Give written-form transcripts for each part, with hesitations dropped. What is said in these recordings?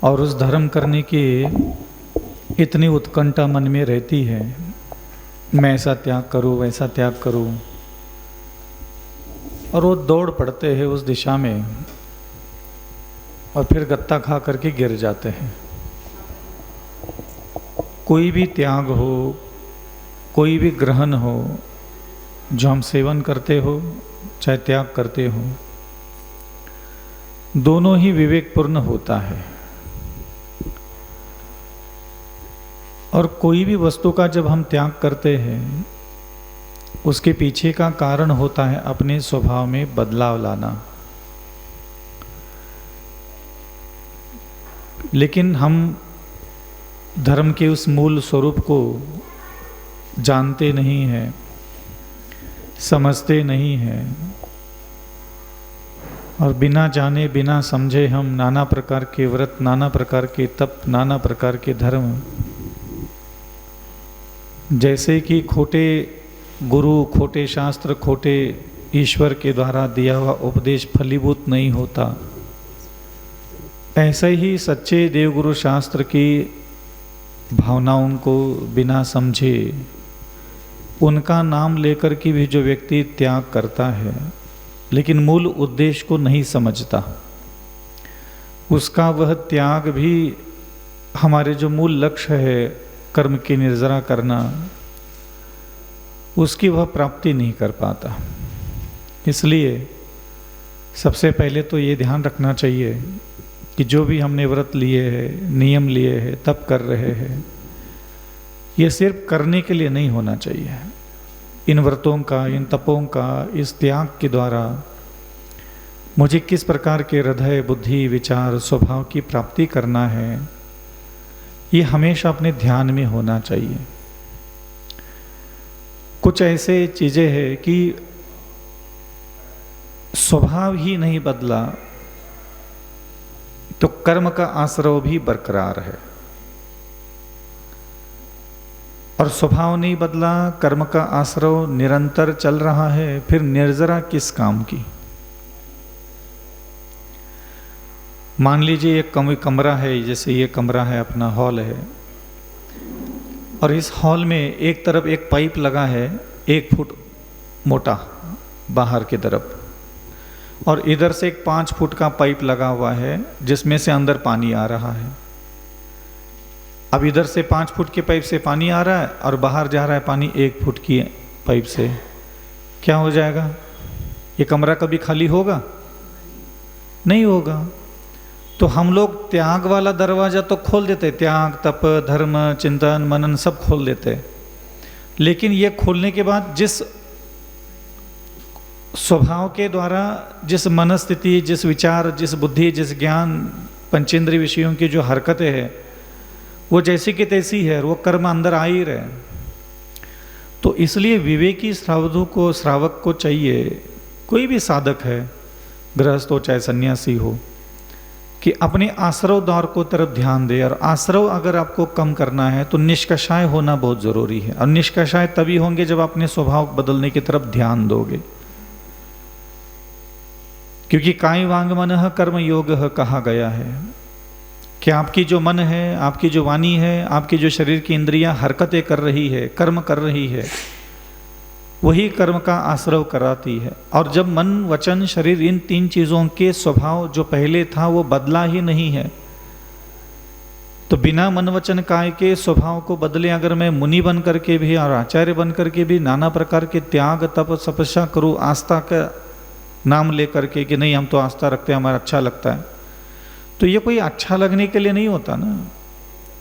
और उस धर्म करने की इतनी उत्कंठा मन में रहती है, मैं ऐसा त्याग करूं, वैसा त्याग करूं, और वो दौड़ पड़ते हैं उस दिशा में और फिर गत्ता खा करके गिर जाते हैं। कोई भी त्याग हो, कोई भी ग्रहण हो, जो हम सेवन करते हो चाहे त्याग करते हो, दोनों ही विवेकपूर्ण होता है। और कोई भी वस्तु का जब हम त्याग करते हैं, उसके पीछे का कारण होता है अपने स्वभाव में बदलाव लाना। लेकिन हम धर्म के उस मूल स्वरूप को जानते नहीं हैं, समझते नहीं हैं, और बिना जाने बिना समझे हम नाना प्रकार के व्रत, नाना प्रकार के तप, नाना प्रकार के धर्म, जैसे कि खोटे गुरु, खोटे शास्त्र, खोटे ईश्वर के द्वारा दिया हुआ उपदेश फलीभूत नहीं होता, ऐसे ही सच्चे देवगुरु शास्त्र की भावनाओं को बिना समझे, उनका नाम लेकर के भी जो व्यक्ति त्याग करता है लेकिन मूल उद्देश्य को नहीं समझता, उसका वह त्याग भी हमारे जो मूल लक्ष्य है कर्म की निर्जरा करना, उसकी वह प्राप्ति नहीं कर पाता। इसलिए सबसे पहले तो ये ध्यान रखना चाहिए कि जो भी हमने व्रत लिए हैं, नियम लिए हैं, तप कर रहे हैं, ये सिर्फ करने के लिए नहीं होना चाहिए। इन व्रतों का, इन तपों का, इस त्याग के द्वारा मुझे किस प्रकार के हृदय, बुद्धि, विचार, स्वभाव की प्राप्ति करना है, ये हमेशा अपने ध्यान में होना चाहिए। कुछ ऐसे चीजें हैं कि स्वभाव ही नहीं बदला तो कर्म का आश्रय भी बरकरार है, और स्वभाव नहीं बदला, कर्म का आश्रय निरंतर चल रहा है, फिर निर्जरा किस काम की। मान लीजिए एक कमरा है, जैसे ये कमरा है, अपना हॉल है, और इस हॉल में एक तरफ एक पाइप लगा है 1 फुट मोटा बाहर की तरफ, और इधर से एक 5 फुट का पाइप लगा हुआ है जिसमें से अंदर पानी आ रहा है। अब इधर से 5 फुट के पाइप से पानी आ रहा है और बाहर जा रहा है पानी 1 फुट की पाइप से। क्या हो जाएगा? ये कमरा कभी खाली होगा? नहीं होगा। तो हम लोग त्याग वाला दरवाजा तो खोल देते, त्याग, तप, धर्म, चिंतन, मनन सब खोल देते, लेकिन ये खोलने के बाद जिस स्वभाव के द्वारा, जिस मनस्थिति, जिस विचार, जिस बुद्धि, जिस ज्ञान, पंचेंद्रिय विषयों की जो हरकतें हैं, वो जैसी की तैसी है, वो कर्म अंदर आ ही रहे। तो इसलिए विवेकी श्रावक को चाहिए, कोई भी साधक है, गृहस्थ हो चाहे सन्यासी हो, कि अपने आश्रव द्वार को तरफ ध्यान दे। और आश्रव अगर आपको कम करना है तो निष्कषाय होना बहुत जरूरी है, और निष्कषाय तभी होंगे जब अपने स्वभाव बदलने की तरफ ध्यान दोगे। क्योंकि काय वांग मनः कर्म योग कहा गया है कि आपकी जो मन है, आपकी जो वाणी है, आपकी जो शरीर की इंद्रियां हरकतें कर रही है, कर्म कर रही है, वही कर्म का आश्रय कराती है। और जब मन, वचन, शरीर, इन 3 चीजों के स्वभाव जो पहले था वो बदला ही नहीं है, तो बिना मन, वचन, काय के स्वभाव को बदले अगर मैं मुनि बन करके भी और आचार्य बन करके भी नाना प्रकार के त्याग, तप, तपस्या करूँ, आस्था का नाम लेकर के कि नहीं हम तो आस्था रखते हैं, हमारा अच्छा लगता है, तो ये कोई अच्छा लगने के लिए नहीं होता ना।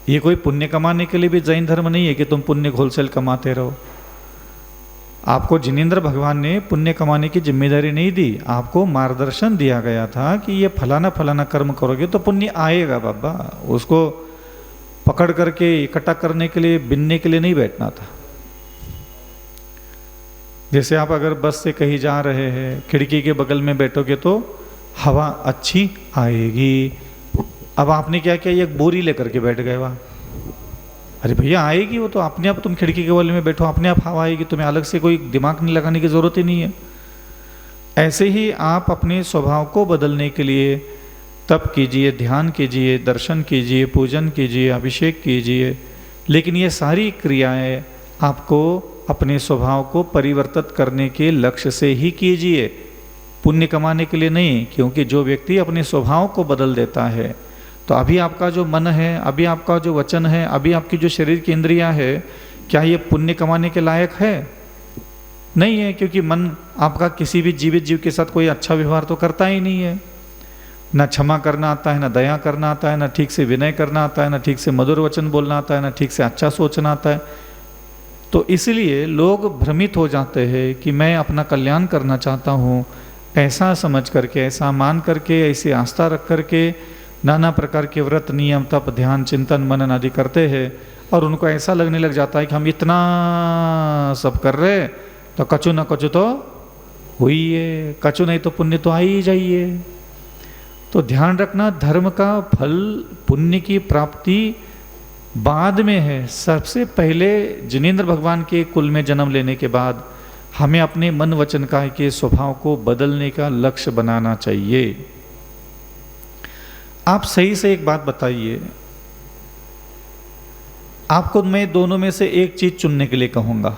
ये कोई पुण्य कमाने के लिए भी जैन धर्म नहीं है कि तुम पुण्य होलसेल कमाते रहो। आपको जिनेंद्र भगवान ने पुण्य कमाने की जिम्मेदारी नहीं दी, आपको मार्गदर्शन दिया गया था कि ये फलाना फलाना कर्म करोगे तो पुण्य आएगा बाबा। उसको पकड़ करके इकट्ठा करने के लिए, बिनने के लिए नहीं बैठना था। जैसे आप अगर बस से कहीं जा रहे हैं, खिड़की के बगल में बैठोगे तो हवा अच्छी आएगी। अब आपने क्या किया, एक बोरी लेकर के बैठ गए वहाँ। अरे भैया आएगी वो तो अपने आप, तुम खिड़की के बगल में बैठो, अपने आप हवा आएगी, तुम्हें अलग से कोई दिमाग नहीं लगाने की जरूरत ही नहीं है। ऐसे ही आप अपने स्वभाव को बदलने के लिए तप कीजिए, ध्यान कीजिए, दर्शन कीजिए, पूजन कीजिए, अभिषेक कीजिए, लेकिन ये सारी क्रियाएं आपको अपने स्वभाव को परिवर्तित करने के लक्ष्य से ही कीजिए, पुण्य कमाने के लिए नहीं। क्योंकि जो व्यक्ति अपने स्वभाव को बदल देता है, तो अभी आपका जो मन है, अभी आपका जो वचन है, अभी आपकी जो शरीर की इंद्रियां है, क्या ये पुण्य कमाने के लायक है? नहीं है, क्योंकि मन आपका किसी भी जीवित जीव के साथ कोई अच्छा व्यवहार तो करता ही नहीं है। न क्षमा करना आता है, न दया करना आता है, न ठीक से विनय करना आता है, न ठीक से मधुर वचन बोलना आता है, न ठीक से अच्छा सोचना आता है। तो इसलिए लोग भ्रमित हो जाते हैं कि मैं अपना कल्याण करना चाहता हूँ, ऐसा समझ करके, ऐसा मान करके, ऐसी आस्था रख करके नाना प्रकार के व्रत, नियम, तप, ध्यान, चिंतन, मनन आदि करते हैं, और उनको ऐसा लगने लग जाता है कि हम इतना सब कर रहे तो कछु न कछु तो हुई है, कछु नहीं तो पुण्य तो आ ही जाइए। तो ध्यान रखना, धर्म का फल, पुण्य की प्राप्ति बाद में है। सबसे पहले जिनेंद्र भगवान के कुल में जन्म लेने के बाद हमें अपने मन वचन काया के स्वभाव को बदलने का लक्ष्य बनाना चाहिए। आप सही से एक बात बताइए, आपको मैं दोनों में से एक चीज चुनने के लिए कहूंगा।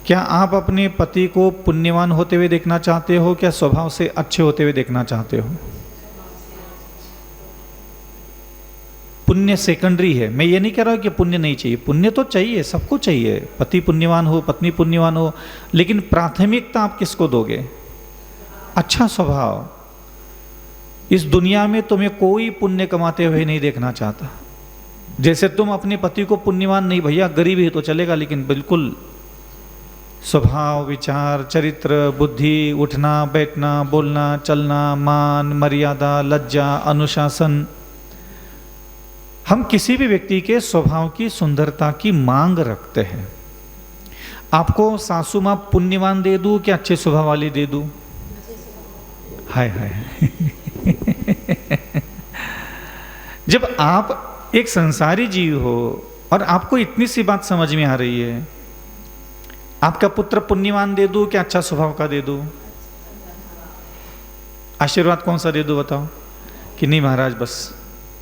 क्या आप अपने पति को पुण्यवान होते हुए देखना चाहते हो, क्या स्वभाव से अच्छे होते हुए देखना चाहते हो? पुण्य सेकेंडरी है। मैं ये नहीं कह रहा हूं कि पुण्य नहीं चाहिए, पुण्य तो चाहिए, सबको चाहिए, पति पुण्यवान हो, पत्नी पुण्यवान हो, लेकिन प्राथमिकता आप किसको दोगे? अच्छा स्वभाव। इस दुनिया में तुम्हें कोई पुण्य कमाते हुए नहीं देखना चाहता। जैसे तुम अपने पति को पुण्यवान नहीं, भैया गरीब ही तो चलेगा, लेकिन बिल्कुल स्वभाव, विचार, चरित्र, बुद्धि, उठना बैठना, बोलना चलना, मान मर्यादा, लज्जा, अनुशासन, हम किसी भी व्यक्ति के स्वभाव की सुंदरता की मांग रखते हैं। आपको सासू मां पुण्यवान दे दूं कि अच्छे स्वभाव वाली दे दूं? हाय हाय जब आप एक संसारी जीव हो और आपको इतनी सी बात समझ में आ रही है, आपका पुत्र पुण्यवान दे दूं कि अच्छा स्वभाव का दे दूं? आशीर्वाद कौन सा दे दूं बताओ? कि नहीं महाराज, बस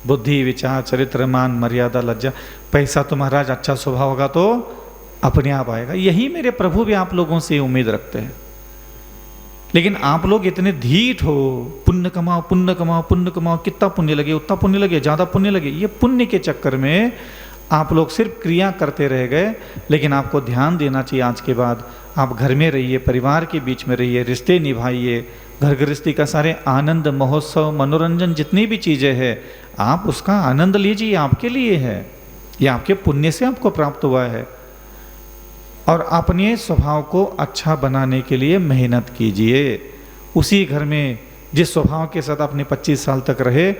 बुद्धि, विचार, चरित्र, मान, मर्यादा, लज्जा, पैसा तो महाराज अच्छा स्वभाव होगा तो अपने आप आएगा। यही मेरे प्रभु भी आप लोगों से उम्मीद रखते हैं। लेकिन आप लोग इतने धीट हो, पुण्य कमाओ, पुण्य कमाओ, पुण्य कमाओ, कितना पुण्य लगे उतना पुण्य लगे, ज्यादा पुण्य लगे, ये पुण्य के चक्कर में आप लोग सिर्फ क्रिया करते रह गए। लेकिन आपको ध्यान देना चाहिए, आज के बाद आप घर में रहिए, परिवार के बीच में रहिए, रिश्ते निभाइए, घर गृहस्थी का सारे आनंद, महोत्सव, मनोरंजन, जितनी भी चीज़ें हैं, आप उसका आनंद लीजिए, आपके लिए है, ये आपके पुण्य से आपको प्राप्त हुआ है। और अपने स्वभाव को अच्छा बनाने के लिए मेहनत कीजिए। उसी घर में जिस स्वभाव के साथ आपने 25 साल तक रहे,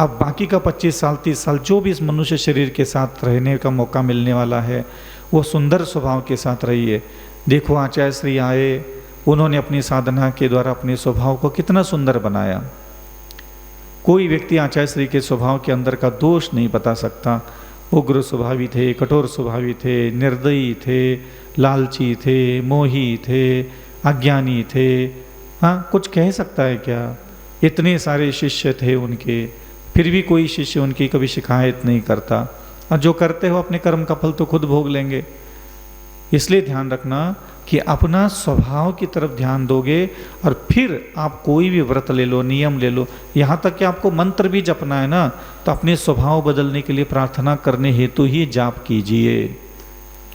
अब बाकी का 25 साल 30 साल जो भी इस मनुष्य शरीर के साथ रहने का मौका मिलने वाला है, वो सुंदर स्वभाव के साथ रहिए। देखो आचार्य श्री आए, उन्होंने अपनी साधना के द्वारा अपने स्वभाव को कितना सुंदर बनाया। कोई व्यक्ति आचार्य श्री के स्वभाव के अंदर का दोष नहीं बता सकता। उग्र स्वभावी थे, कठोर स्वभावी थे, निर्दयी थे, लालची थे, मोही थे, अज्ञानी थे। हाँ, कुछ कह सकता है क्या? इतने सारे शिष्य थे उनके, फिर भी कोई शिष्य उनकी कभी शिकायत नहीं करता। और जो करते हो अपने कर्म का फल तो खुद भोग लेंगे। इसलिए ध्यान रखना कि अपना स्वभाव की तरफ ध्यान दोगे और फिर आप कोई भी व्रत ले लो, नियम ले लो, यहाँ तक कि आपको मंत्र भी जपना है ना, तो अपने स्वभाव बदलने के लिए प्रार्थना करने हेतु ही जाप कीजिए।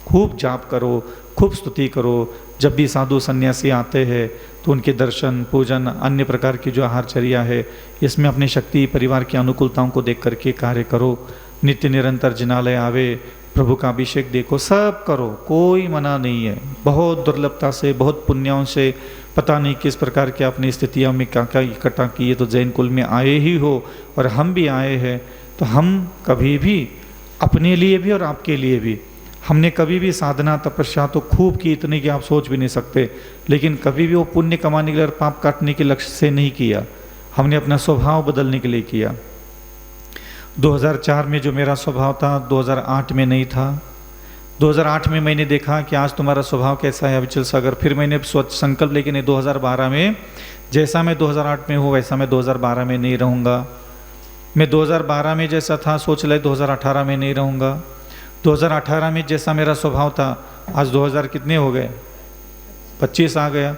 खूब जाप करो, खूब स्तुति करो। जब भी साधु सन्यासी आते हैं तो उनके दर्शन, पूजन, अन्य प्रकार की जो आहारचर्या है, इसमें अपनी शक्ति, परिवार की अनुकूलताओं को देख करके कार्य करो। नित्य निरंतर जिनालय आवे, प्रभु का अभिषेक देखो, सब करो, कोई मना नहीं है। बहुत दुर्लभता से, बहुत पुण्यों से, पता नहीं किस प्रकार की अपनी स्थितियों में क्या क्या इकट्ठा किए तो जैन कुल में आए ही हो, और हम भी आए हैं। तो हम कभी भी अपने लिए भी और आपके लिए भी, हमने कभी भी साधना तपस्या तो खूब की, इतनी कि आप सोच भी नहीं सकते, लेकिन कभी भी वो पुण्य कमाने के लिए और पाप काटने के लक्ष्य से नहीं किया। हमने अपना स्वभाव बदलने के लिए किया। 2004 में जो मेरा स्वभाव था 2008 में नहीं था, 2008 में मैंने देखा कि आज तुम्हारा स्वभाव कैसा है अविचल सागर। फिर मैंने संकल्प लेके नहीं 2012 में जैसा मैं 2008 में हूँ वैसा मैं 2012 में नहीं रहूँगा। मैं 2012 में जैसा था सोच ले 2018 में नहीं रहूँगा। 2018 में जैसा मेरा स्वभाव था आज 2000 कितने हो गए 25 आ गया।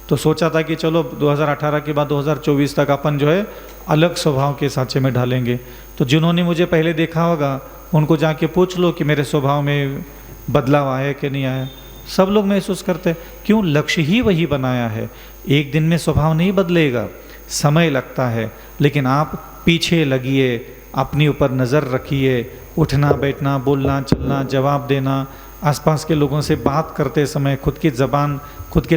तो सोचा था कि चलो 2018 के बाद 2024 तक अपन जो है अलग स्वभाव के सांचे में ढालेंगे। तो जिन्होंने मुझे पहले देखा होगा उनको जाके पूछ लो कि मेरे स्वभाव में बदलाव आया कि नहीं आया। सब लोग महसूस करते हैं, क्यों? लक्ष्य ही वही बनाया है। एक दिन में स्वभाव नहीं बदलेगा, समय लगता है, लेकिन आप पीछे लगिए, अपने ऊपर नज़र रखिए, उठना बैठना बोलना चलना जवाब देना, आसपास के लोगों से बात करते समय खुद के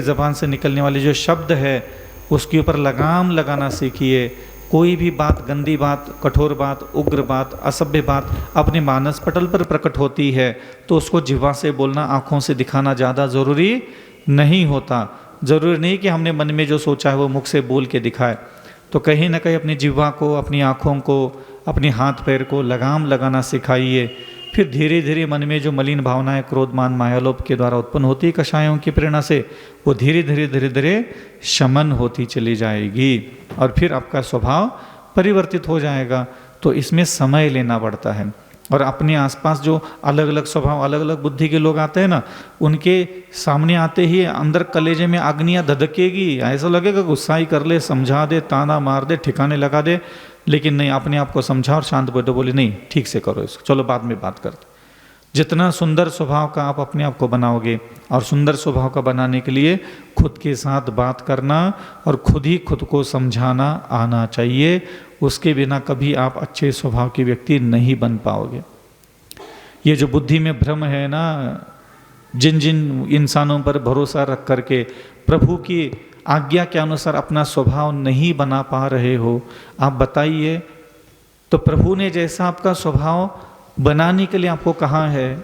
ज़बान से निकलने वाले जो शब्द है उसके ऊपर लगाम लगाना सीखिए। कोई भी बात, गंदी बात, कठोर बात, उग्र बात, असभ्य बात अपने मानस पटल पर प्रकट होती है तो उसको जिह्वा से बोलना, आँखों से दिखाना ज़्यादा ज़रूरी नहीं होता। ज़रूरी नहीं कि हमने मन में जो सोचा है वो मुख से बोल के दिखाए। तो कहीं ना कहीं अपनी जिह्वा को, अपनी आँखों को, अपने हाथ पैर को लगाम लगाना सिखाइए। फिर धीरे धीरे मन में जो मलिन भावनाएं क्रोध मान मायालोभ के द्वारा उत्पन्न होती है कषायों की प्रेरणा से, वो धीरे धीरे शमन होती चली जाएगी और फिर आपका स्वभाव परिवर्तित हो जाएगा। तो इसमें समय लेना पड़ता है। और अपने आसपास जो अलग अलग स्वभाव, अलग अलग बुद्धि के लोग आते हैं ना, उनके सामने आते ही अंदर कलेजे में अग्नियाँ धधकेगी। ऐसा लगेगा गुस्सा ही कर ले, समझा दे, ताना मार दे, ठिकाने लगा दे, लेकिन नहीं, अपने आप को समझा और शांत बैठो, बोले नहीं ठीक से करो इसको, चलो बाद में बात करते। जितना सुंदर स्वभाव का आप अपने आप को बनाओगे, और सुंदर स्वभाव का बनाने के लिए खुद के साथ बात करना और खुद ही खुद को समझाना आना चाहिए। उसके बिना कभी आप अच्छे स्वभाव के व्यक्ति नहीं बन पाओगे। ये जो बुद्धि में भ्रम है ना, जिन जिन इंसानों पर भरोसा रख करके प्रभु की आज्ञा के अनुसार अपना स्वभाव नहीं बना पा रहे हो, आप बताइए तो प्रभु ने जैसा आपका स्वभाव बनाने के लिए आपको कहा है,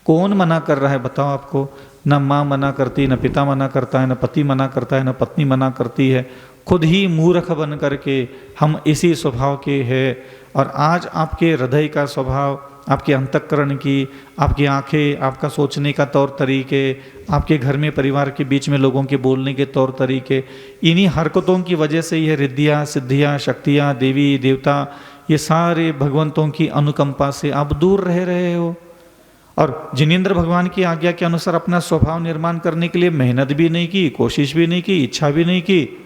कौन मना कर रहा है बताओ आपको? न माँ मना करती, न पिता मना करता है, न पति मना करता है, न पत्नी मना करती है। खुद ही मूर्ख बन करके हम इसी स्वभाव के हैं। और आज आपके हृदय का स्वभाव, आपके अंतःकरण की, आपकी आंखें, आपका सोचने का तौर तरीके, आपके घर में परिवार के बीच में लोगों के बोलने के तौर तरीके, इन्हीं हरकतों की वजह से यह रिद्धियाँ, सिद्धियाँ, शक्तियाँ, देवी देवता, ये सारे भगवंतों की अनुकंपा से आप दूर रह रहे हो। और जिनेंद्र भगवान की आज्ञा के अनुसार अपना स्वभाव निर्माण करने के लिए मेहनत भी नहीं की, कोशिश भी नहीं की, इच्छा भी नहीं की,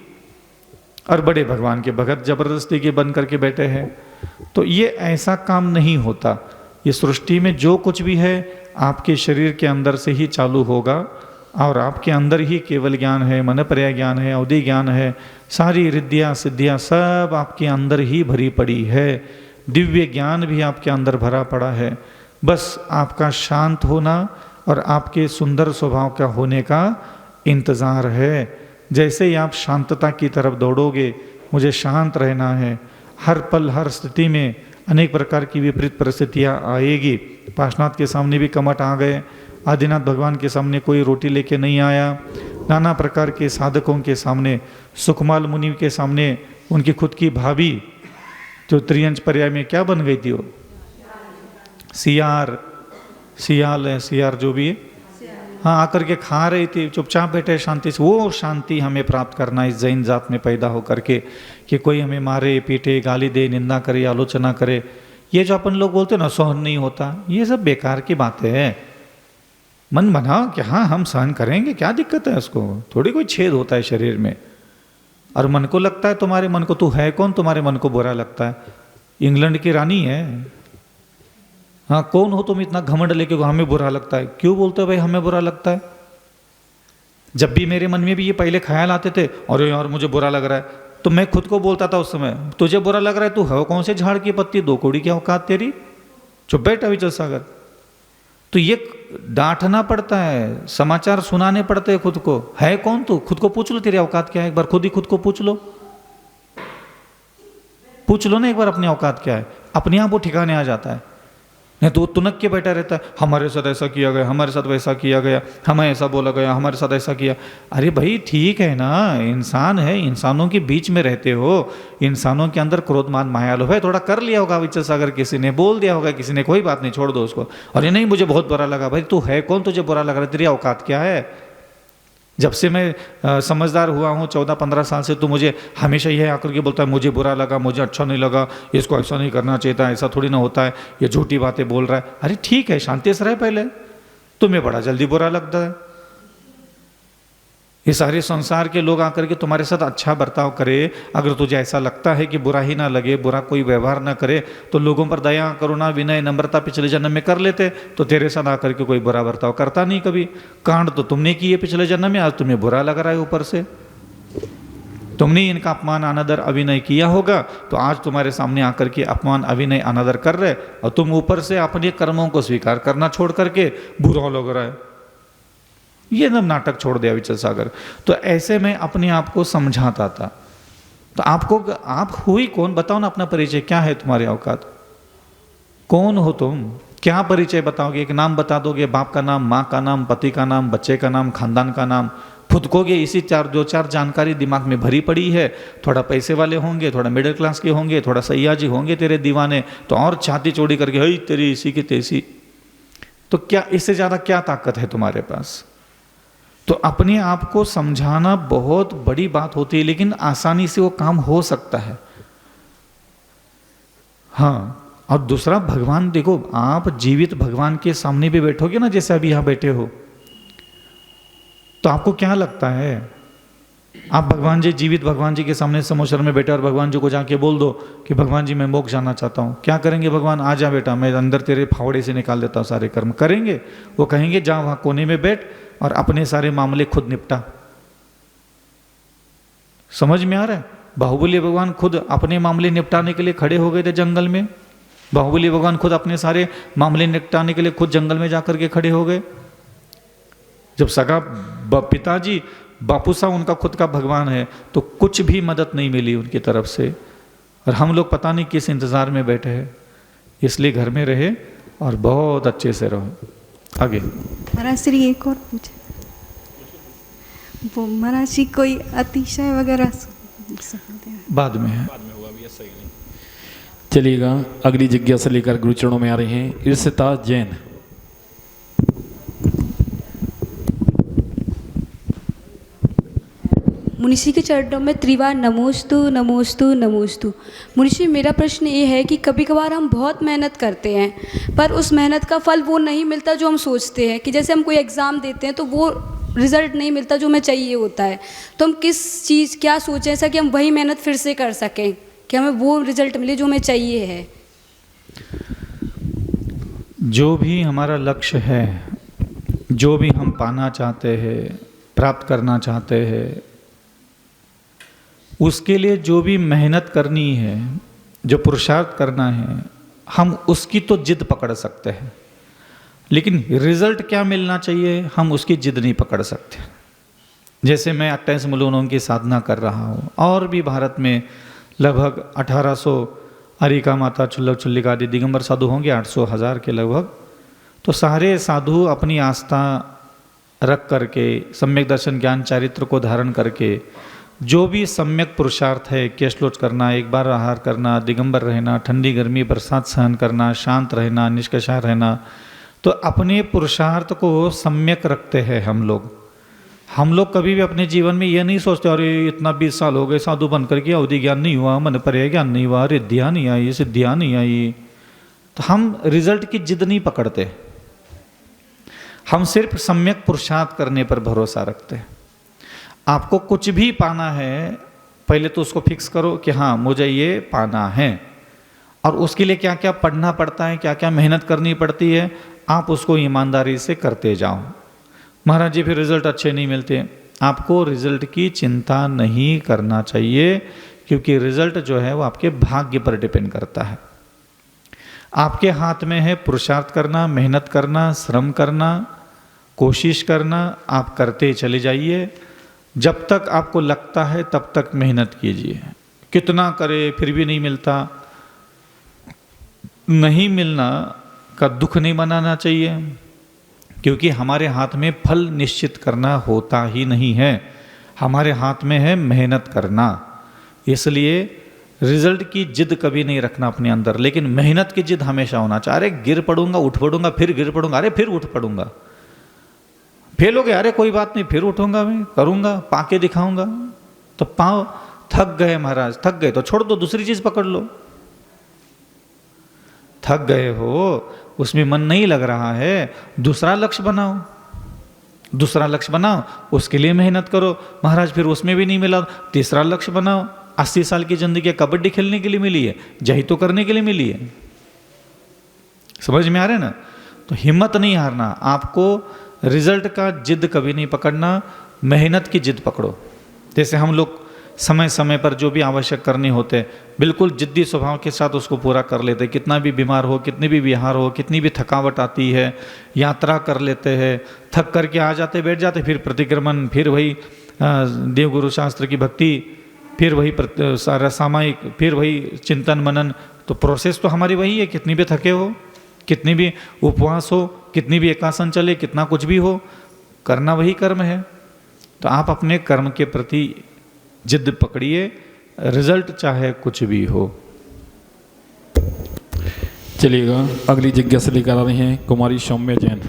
और बड़े भगवान के भगत जबरदस्ती के बन करके बैठे हैं। तो ये ऐसा काम नहीं होता। ये सृष्टि में जो कुछ भी है आपके शरीर के अंदर से ही चालू होगा, और आपके अंदर ही केवल ज्ञान है, मन पर्याय ज्ञान है, अवधि ज्ञान है, सारी रिद्धियाँ सिद्धियाँ सब आपके अंदर ही भरी पड़ी है। दिव्य ज्ञान भी आपके अंदर भरा पड़ा है। बस आपका शांत होना और आपके सुंदर स्वभाव का होने का इंतज़ार है। जैसे ही आप शांतता की तरफ दौड़ोगे, मुझे शांत रहना है, हर पल हर स्थिति में अनेक प्रकार की विपरीत परिस्थितियाँ आएगी। पार्श्वनाथ के सामने भी कमट आ गए, आदिनाथ भगवान के सामने कोई रोटी लेके नहीं आया, नाना प्रकार के साधकों के सामने, सुखमाल मुनि के सामने उनकी खुद की भाभी जो त्रियंच पर्याय में क्या बन गई थी, वो सियाल है, सियार जो भी है, हाँ, आकर के खा रही थी, चुपचाप बैठे शांति से। वो शांति हमें प्राप्त करना इस जैन जात में पैदा होकर के, कि कोई हमें मारे पीटे, गाली दे, निंदा करे, आलोचना करे। ये जो अपन लोग बोलते हैं ना सहन नहीं होता, ये सब बेकार की बातें हैं। मन बनाओ कि हाँ हम सहन करेंगे, क्या दिक्कत है उसको? थोड़ी कोई छेद होता है शरीर में। और मन को लगता है, तुम्हारे मन को, तू है कौन तुम्हारे मन को बुरा लगता है? इंग्लैंड की रानी है, हाँ, कौन हो तुम इतना घमंड लेके हमें बुरा लगता है? क्यों बोलते हो भाई हमें बुरा लगता है? जब भी मेरे मन में भी ये पहले ख्याल आते थे, अरे यार मुझे बुरा लग रहा है, तो मैं खुद को बोलता था उस समय, तुझे बुरा लग रहा है, तू है कौन से झाड़ की पत्ती, दो कौड़ी की औकात तेरी, चुप बैठ अविचल सागर। तो ये डांटना पड़ता है, समाचार सुनाने पड़ते हैं खुद को। है कौन तू? खुद को पूछ लो तेरी औकात क्या है, एक बार खुद ही खुद को पूछ लो ना एक बार अपनी औकात क्या है, अपने आप वो ठिकाने आ जाता है। नहीं तो वो तुनक के बैठा रहता है, हमारे साथ ऐसा किया गया, हमारे साथ वैसा किया गया, हमें ऐसा बोला गया, हमारे साथ ऐसा किया। अरे भाई ठीक है ना, इंसान है, इंसानों के बीच में रहते हो, इंसानों के अंदर क्रोध मान माया लोभ है, थोड़ा कर लिया होगा विचस, अगर किसी ने बोल दिया होगा किसी ने, कोई बात नहीं, छोड़ दो उसको। अरे नहीं मुझे बहुत बुरा लगा। भाई तू है कौन, तुझे बुरा लग रहा है? तेरी औकात क्या है? जब से मैं समझदार हुआ हूँ 14-15 साल से, तो मुझे हमेशा यह आकर के बोलता है मुझे बुरा लगा, मुझे अच्छा नहीं लगा, इसको ऐसा नहीं करना चाहिए था, ऐसा थोड़ी ना होता है, ये झूठी बातें बोल रहा है। अरे ठीक है, शांति से रहे पहले, तुम्हें बड़ा जल्दी बुरा लगता है। ये सारे संसार के लोग आकर के तुम्हारे साथ अच्छा बर्ताव करे, अगर तुझे ऐसा लगता है कि बुरा ही ना लगे, बुरा कोई व्यवहार ना करे, तो लोगों पर दया करुणा विनय नम्रता पिछले जन्म में कर लेते, तो तेरे साथ आकर के कोई बुरा बर्ताव करता नहीं कभी। कांड तो तुमने किए पिछले जन्म में, आज तुम्हें बुरा लग रहा है ऊपर से। तुमने इनका अपमान अनादर अभिनय किया होगा, तो आज तुम्हारे सामने आकर के अपमान अभिनय अनादर कर रहे, और तुम ऊपर से अपने कर्मों को स्वीकार करना छोड़ करके बुरा लग रहा है। ये सब नाटक छोड़ दिया विचल सागर। तो ऐसे में अपने आप को समझाता था। तो आपको, आप हुई कौन, बताओ ना अपना परिचय, क्या है तुम्हारी औकात, कौन हो तुम, क्या परिचय बताओगे? एक नाम बता दोगे, बाप का नाम, माँ का नाम, पति का नाम, बच्चे का नाम, खानदान का नाम, फुदकोगे। इसी दो चार जानकारी दिमाग में भरी पड़ी है। थोड़ा पैसे वाले होंगे, थोड़ा मिडिल क्लास के होंगे, थोड़ा सयाजी होंगे तेरे दीवाने, तो और छाती चौड़ी करके हई तेरी इसी की तैसी। तो क्या इससे ज्यादा क्या ताकत है तुम्हारे पास? तो अपने आप को समझाना बहुत बड़ी बात होती है, लेकिन आसानी से वो काम हो सकता है। हाँ, और दूसरा, भगवान देखो, आप जीवित भगवान के सामने भी बैठोगे ना, जैसे अभी यहां बैठे हो, तो आपको क्या लगता है? आप भगवान जी, जीवित भगवान जी के सामने समोसर में बैठे और भगवान जी को जाके बोल दो कि भगवान जी मैं मोक्ष जाना चाहता हूँ, क्या करेंगे भगवान? आ जा बेटा, मैं अंदर तेरे फावड़े से निकाल देता हूँ सारे कर्म। करेंगे? वो कहेंगे जा वहां कोने में बैठ और अपने सारे मामले खुद निपटा। समझ में आ रहा है? बाहुबली भगवान खुद अपने मामले निपटाने के लिए खड़े हो गए थे जंगल में। बाहुबली भगवान खुद अपने सारे मामले निपटाने के लिए खुद जंगल में जाकर के खड़े हो गए। जब सगा पिताजी बापू साहब उनका खुद का भगवान है, तो कुछ भी मदद नहीं मिली उनकी तरफ से, और हम लोग पता नहीं किस इंतजार में बैठे हैं। इसलिए घर में रहे और बहुत अच्छे से रहो। आगे महाराज श्री एक और पूछे, वो महाराज जी कोई अतिशय वगैरह बाद में है, चलिएगा। अगली जिज्ञासा लेकर गुरुचरणों में आ रहे हैं ईर्षिता जैन। मुनिषी के चरणों में त्रिवार नमोस्तु नमोस्तु नमोस्तु। मुनिषी, मेरा प्रश्न ये है कि कभी कभार हम बहुत मेहनत करते हैं, पर उस मेहनत का फल वो नहीं मिलता जो हम सोचते हैं। कि जैसे हम कोई एग्ज़ाम देते हैं तो वो रिज़ल्ट नहीं मिलता जो हमें चाहिए होता है, तो हम किस चीज़, क्या सोचें ऐसा कि हम वही मेहनत फिर से कर सकें, कि हमें वो रिज़ल्ट मिले जो हमें चाहिए है। जो भी हमारा लक्ष्य है, जो भी हम पाना चाहते हैं, प्राप्त करना चाहते हैं, उसके लिए जो भी मेहनत करनी है, जो पुरुषार्थ करना है, हम उसकी तो जिद पकड़ सकते हैं, लेकिन रिजल्ट क्या मिलना चाहिए हम उसकी जिद नहीं पकड़ सकते। जैसे मैं 28 मलूनों की साधना कर रहा हूँ, और भी भारत में लगभग 1800 अरिका माता चुल्लक चुल्लिका आदि दिगंबर साधु होंगे, 800-1000 के लगभग। तो सारे साधु अपनी आस्था रख करके, सम्यक दर्शन ज्ञान चारित्र को धारण करके, जो भी सम्यक पुरुषार्थ है, केशलोच करना, एक बार आहार करना, दिगंबर रहना, ठंडी गर्मी बरसात सहन करना, शांत रहना, निष्कषाय रहना, तो अपने पुरुषार्थ को सम्यक रखते हैं हम लोग। हम लोग कभी भी अपने जीवन में ये नहीं सोचते अरे इतना 20 साल हो गए साधु बन करके, अवधि ज्ञान नहीं हुआ, मन पर ज्ञान नहीं हुआ, रिद्धियाँ नहीं आई, सिद्धियाँ नहीं आई। तो हम रिजल्ट की जिद नहीं पकड़ते, हम सिर्फ सम्यक पुरुषार्थ करने पर भरोसा रखते हैं। आपको कुछ भी पाना है, पहले तो उसको फिक्स करो कि हाँ मुझे ये पाना है, और उसके लिए क्या क्या पढ़ना पड़ता है, क्या क्या मेहनत करनी पड़ती है, आप उसको ईमानदारी से करते जाओ। महाराज जी फिर रिजल्ट अच्छे नहीं मिलते, आपको रिजल्ट की चिंता नहीं करना चाहिए, क्योंकि रिजल्ट जो है वो आपके भाग्य पर डिपेंड करता है। आपके हाथ में है पुरुषार्थ करना, मेहनत करना, श्रम करना, कोशिश करना, आप करते चले जाइए। जब तक आपको लगता है तब तक मेहनत कीजिए। कितना करे फिर भी नहीं मिलता, नहीं मिलना का दुख नहीं मनाना चाहिए, क्योंकि हमारे हाथ में फल निश्चित करना होता ही नहीं है, हमारे हाथ में है मेहनत करना। इसलिए रिजल्ट की जिद कभी नहीं रखना अपने अंदर, लेकिन मेहनत की जिद हमेशा होना चाहिए। अरे गिर पड़ूंगा, उठ पड़ूंगा, फिर गिर पड़ूंगा, अरे फिर उठ पड़ूंगा, फेल हो गया, अरे कोई बात नहीं, फिर उठूंगा, मैं करूंगा, पाके दिखाऊंगा। तो पाँव थक गए महाराज, थक गए तो छोड़ दो, दूसरी चीज पकड़ लो। थक गए हो, उसमें मन नहीं लग रहा है, दूसरा लक्ष्य बनाओ, दूसरा लक्ष्य बनाओ, उसके लिए मेहनत करो। महाराज फिर उसमें भी नहीं मिला, तीसरा लक्ष्य बनाओ। 80 साल की जिंदगी कबड्डी खेलने के लिए मिली है, जही तो करने के लिए मिली है। समझ में आ रहा है ना? तो हिम्मत नहीं हारना, आपको रिजल्ट का जिद कभी नहीं पकड़ना, मेहनत की जिद पकड़ो। जैसे हम लोग समय समय पर जो भी आवश्यक करने होते बिल्कुल जिद्दी स्वभाव के साथ उसको पूरा कर लेते। कितना भी बीमार हो, कितनी भी विहार हो, कितनी भी थकावट आती है, यात्रा कर लेते हैं, थक करके आ जाते, बैठ जाते, फिर प्रतिक्रमण, फिर वही देवगुरु शास्त्र की भक्ति, फिर वही सारा सामायिक, फिर वही चिंतन मनन। तो प्रोसेस तो हमारी वही है, कितनी भी थके हो, कितनी भी उपवास हो, कितनी भी एकासन चले, कितना कुछ भी हो, करना वही कर्म है। तो आप अपने कर्म के प्रति जिद पकड़िए, रिजल्ट चाहे कुछ भी हो। चलिएगा, अगली जिज्ञासा लेकर आ रहे हैं कुमारी सौम्या जैन।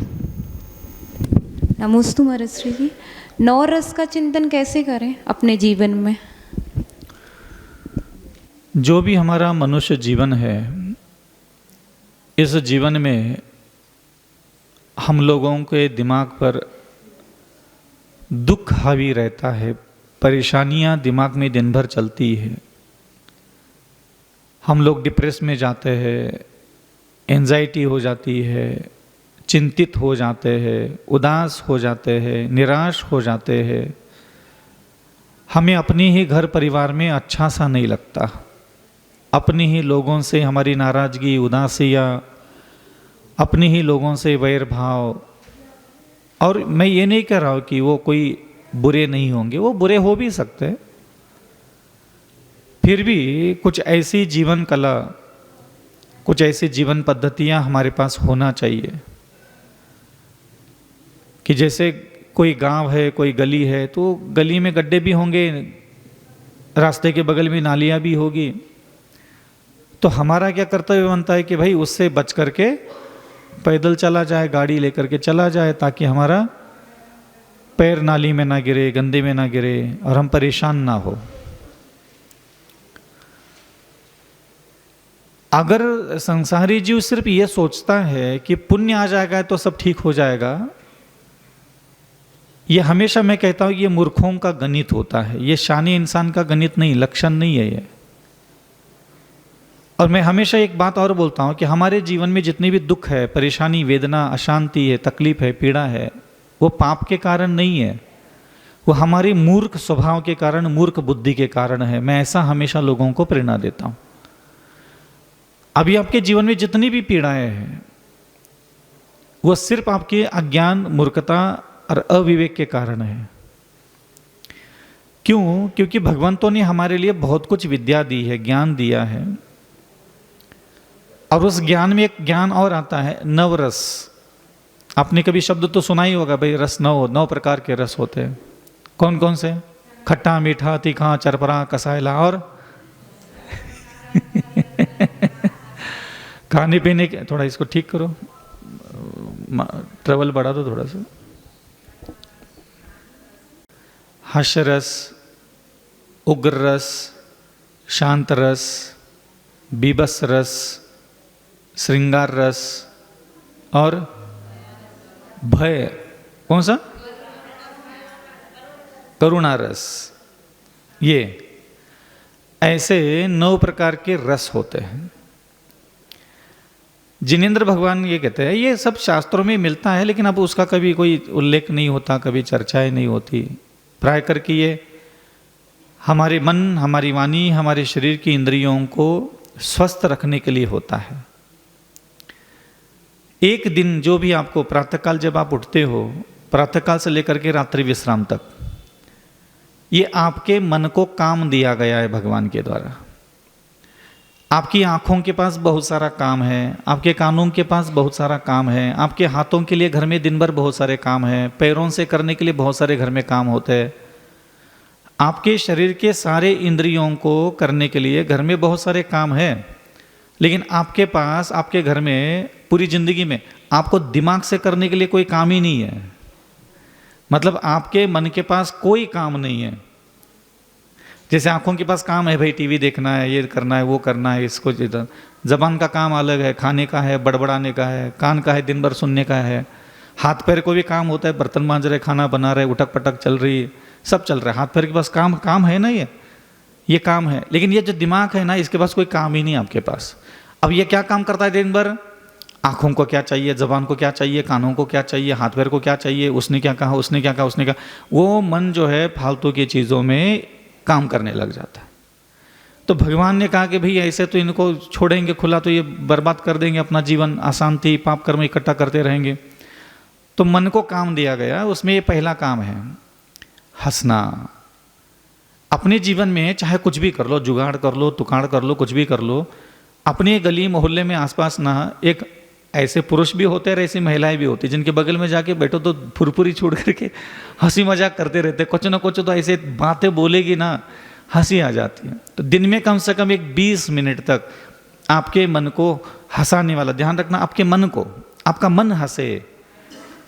नमोस्तु महाराज जी, 9 रस का चिंतन कैसे करें अपने जीवन में? जो भी हमारा मनुष्य जीवन है, इस जीवन में हम लोगों के दिमाग पर दुख हावी रहता है, परेशानियां दिमाग में दिन भर चलती है। हम लोग डिप्रेस में जाते हैं, एंजाइटी हो जाती है, चिंतित हो जाते हैं, उदास हो जाते हैं, निराश हो जाते हैं। हमें अपने ही घर परिवार में अच्छा सा नहीं लगता, अपने ही लोगों से हमारी नाराजगी, उदासियाँ, अपने ही लोगों से वैर भाव। और मैं ये नहीं कह रहा हूँ कि वो कोई बुरे नहीं होंगे, वो बुरे हो भी सकते हैं, फिर भी कुछ ऐसी जीवन कला, कुछ ऐसी जीवन पद्धतियाँ हमारे पास होना चाहिए कि जैसे कोई गांव है, कोई गली है, तो गली में गड्ढे भी होंगे, रास्ते के बगल में नालियाँ भी होगी। तो हमारा क्या कर्तव्य बनता है कि भाई उससे बच करके पैदल चला जाए, गाड़ी लेकर के चला जाए, ताकि हमारा पैर नाली में ना गिरे, गंदे में ना गिरे और हम परेशान ना हो। अगर संसारी जीव सिर्फ ये सोचता है कि पुण्य आ जाएगा तो सब ठीक हो जाएगा, ये हमेशा मैं कहता हूँ ये मूर्खों का गणित होता है, ये शानी इंसान का गणित नहीं, लक्षण नहीं है ये। और मैं हमेशा एक बात और बोलता हूँ कि हमारे जीवन में जितनी भी दुख है, परेशानी, वेदना, अशांति है, तकलीफ है, पीड़ा है, वो पाप के कारण नहीं है, वो हमारी मूर्ख स्वभाव के कारण, मूर्ख बुद्धि के कारण है। मैं ऐसा हमेशा लोगों को प्रेरणा देता हूँ। अभी आपके जीवन में जितनी भी पीड़ाएं हैं, वो सिर्फ आपके अज्ञान, मूर्खता और अविवेक के कारण है। क्यों? क्योंकि भगवंतों ने हमारे लिए बहुत कुछ विद्या दी है, ज्ञान दिया है, और उस ज्ञान में एक ज्ञान और आता है, नवरस। आपने कभी शब्द तो सुना ही होगा भाई, रस 9 प्रकार के रस होते हैं। कौन कौन से? खट्टा, मीठा, तीखा, चरपरा, कसायला और खाने पीने के। थोड़ा इसको ठीक करो, ट्रबल बढ़ा दो थोड़ा सा। हर्ष रस, उग्र रस, शांत रस, बीभत्स रस, श्रृंगार रस और भय। कौन सा? करुणा रस। ये ऐसे 9 प्रकार के रस होते हैं। जिनेंद्र भगवान ये कहते हैं, ये सब शास्त्रों में मिलता है, लेकिन अब उसका कभी कोई उल्लेख नहीं होता, कभी चर्चाएं नहीं होती। प्राय करके ये हमारे मन, हमारी वाणी, हमारे शरीर की इंद्रियों को स्वस्थ रखने के लिए होता है। एक दिन जो भी आपको प्रातःकाल जब आप उठते हो, प्रातःकाल से लेकर के रात्रि विश्राम तक, ये आपके मन को काम दिया गया है भगवान के द्वारा। आपकी आँखों के पास बहुत सारा काम है, आपके कानों के पास बहुत सारा काम है, आपके हाथों के लिए घर में दिन भर बहुत सारे काम हैं, पैरों से करने के लिए बहुत सारे घर में काम होते हैं। आपके शरीर के सारे इंद्रियों को करने के लिए घर में बहुत सारे काम हैं, लेकिन आपके पास आपके घर में पूरी ज़िंदगी में आपको दिमाग से करने के लिए कोई काम ही नहीं है। मतलब आपके मन के पास कोई काम नहीं है। जैसे आँखों के पास काम है, भाई टीवी देखना है, ये करना है, वो करना है, इसको ज़बान का काम अलग है, खाने का है, बड़बड़ाने का है, कान का है, दिन भर सुनने का है, हाथ पैर को भी काम होता है, बर्तन मांज रहे, खाना बना रहे, उठक पटक चल रही है, सब चल रहा है। हाथ पैर के पास काम है ना, ये काम है। लेकिन ये जो दिमाग है ना, इसके पास कोई काम ही नहीं आपके पास। अब ये क्या काम करता है दिन भर? आँखों को क्या चाहिए, ज़बान को क्या चाहिए, कानों को क्या चाहिए, हाथ पैर को क्या चाहिए, उसने क्या कहा, उसने क्या कहा, उसने कहा। वो मन जो है फालतू की चीज़ों में काम करने लग जाता है। तो भगवान ने कहा कि भाई ऐसे तो इनको छोड़ेंगे खुला तो ये बर्बाद कर देंगे अपना जीवन, अशांति पाप कर्म इकट्ठा करते रहेंगे। तो मन को काम दिया गया, उसमें ये पहला काम है हंसना। अपने जीवन में चाहे कुछ भी कर लो, जुगाड़ कर लो, तुकाड़ कर लो, कुछ भी कर लो, अपने गली मोहल्ले में आसपास ना एक ऐसे पुरुष भी होते हैं और ऐसी महिलाएं भी होती, जिनके बगल में जाके बैठो तो फुरफुरी छोड़ करके हंसी मजाक करते रहते, कुछ ना कुछ तो ऐसे बातें बोलेगी ना, हंसी आ जाती है। तो दिन में कम से कम एक 20 मिनट तक आपके मन को हंसाने वाला, ध्यान रखना आपके मन को, आपका मन हंसे,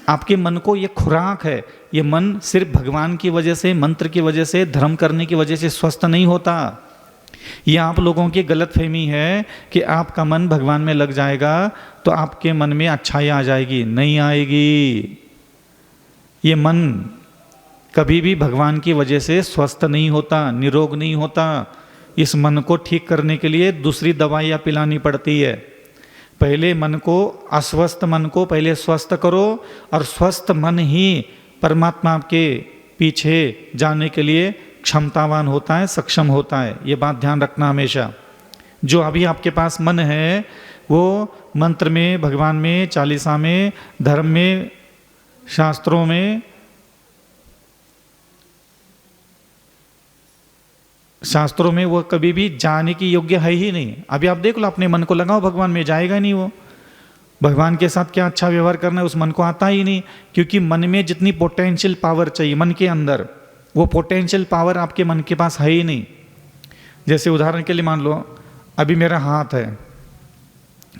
आपके मन को ये खुराक है। ये मन सिर्फ भगवान की वजह से, मंत्र की वजह से, धर्म करने की वजह से स्वस्थ नहीं होता। ये आप लोगों की गलतफहमी है कि आपका मन भगवान में लग जाएगा तो आपके मन में अच्छाई आ जाएगी, नहीं आएगी। ये मन कभी भी भगवान की वजह से स्वस्थ नहीं होता, निरोग नहीं होता। इस मन को ठीक करने के लिए दूसरी दवाइयाँ पिलानी पड़ती है। पहले मन को, अस्वस्थ मन को पहले स्वस्थ करो, और स्वस्थ मन ही परमात्मा के पीछे जाने के लिए क्षमतावान होता है, सक्षम होता है। ये बात ध्यान रखना हमेशा। जो अभी आपके पास मन है वो मंत्र में, भगवान में, चालीसा में, धर्म में, शास्त्रों में, वो कभी भी जाने की योग्य है ही नहीं। अभी आप देख लो, अपने मन को लगाओ भगवान में, जाएगा नहीं वो। भगवान के साथ क्या अच्छा व्यवहार करना है उस मन को आता ही नहीं, क्योंकि मन में जितनी पोटेंशियल पावर चाहिए मन के अंदर, वो पोटेंशियल पावर आपके मन के पास है ही नहीं। जैसे उदाहरण के लिए मान लो, अभी मेरा हाथ है,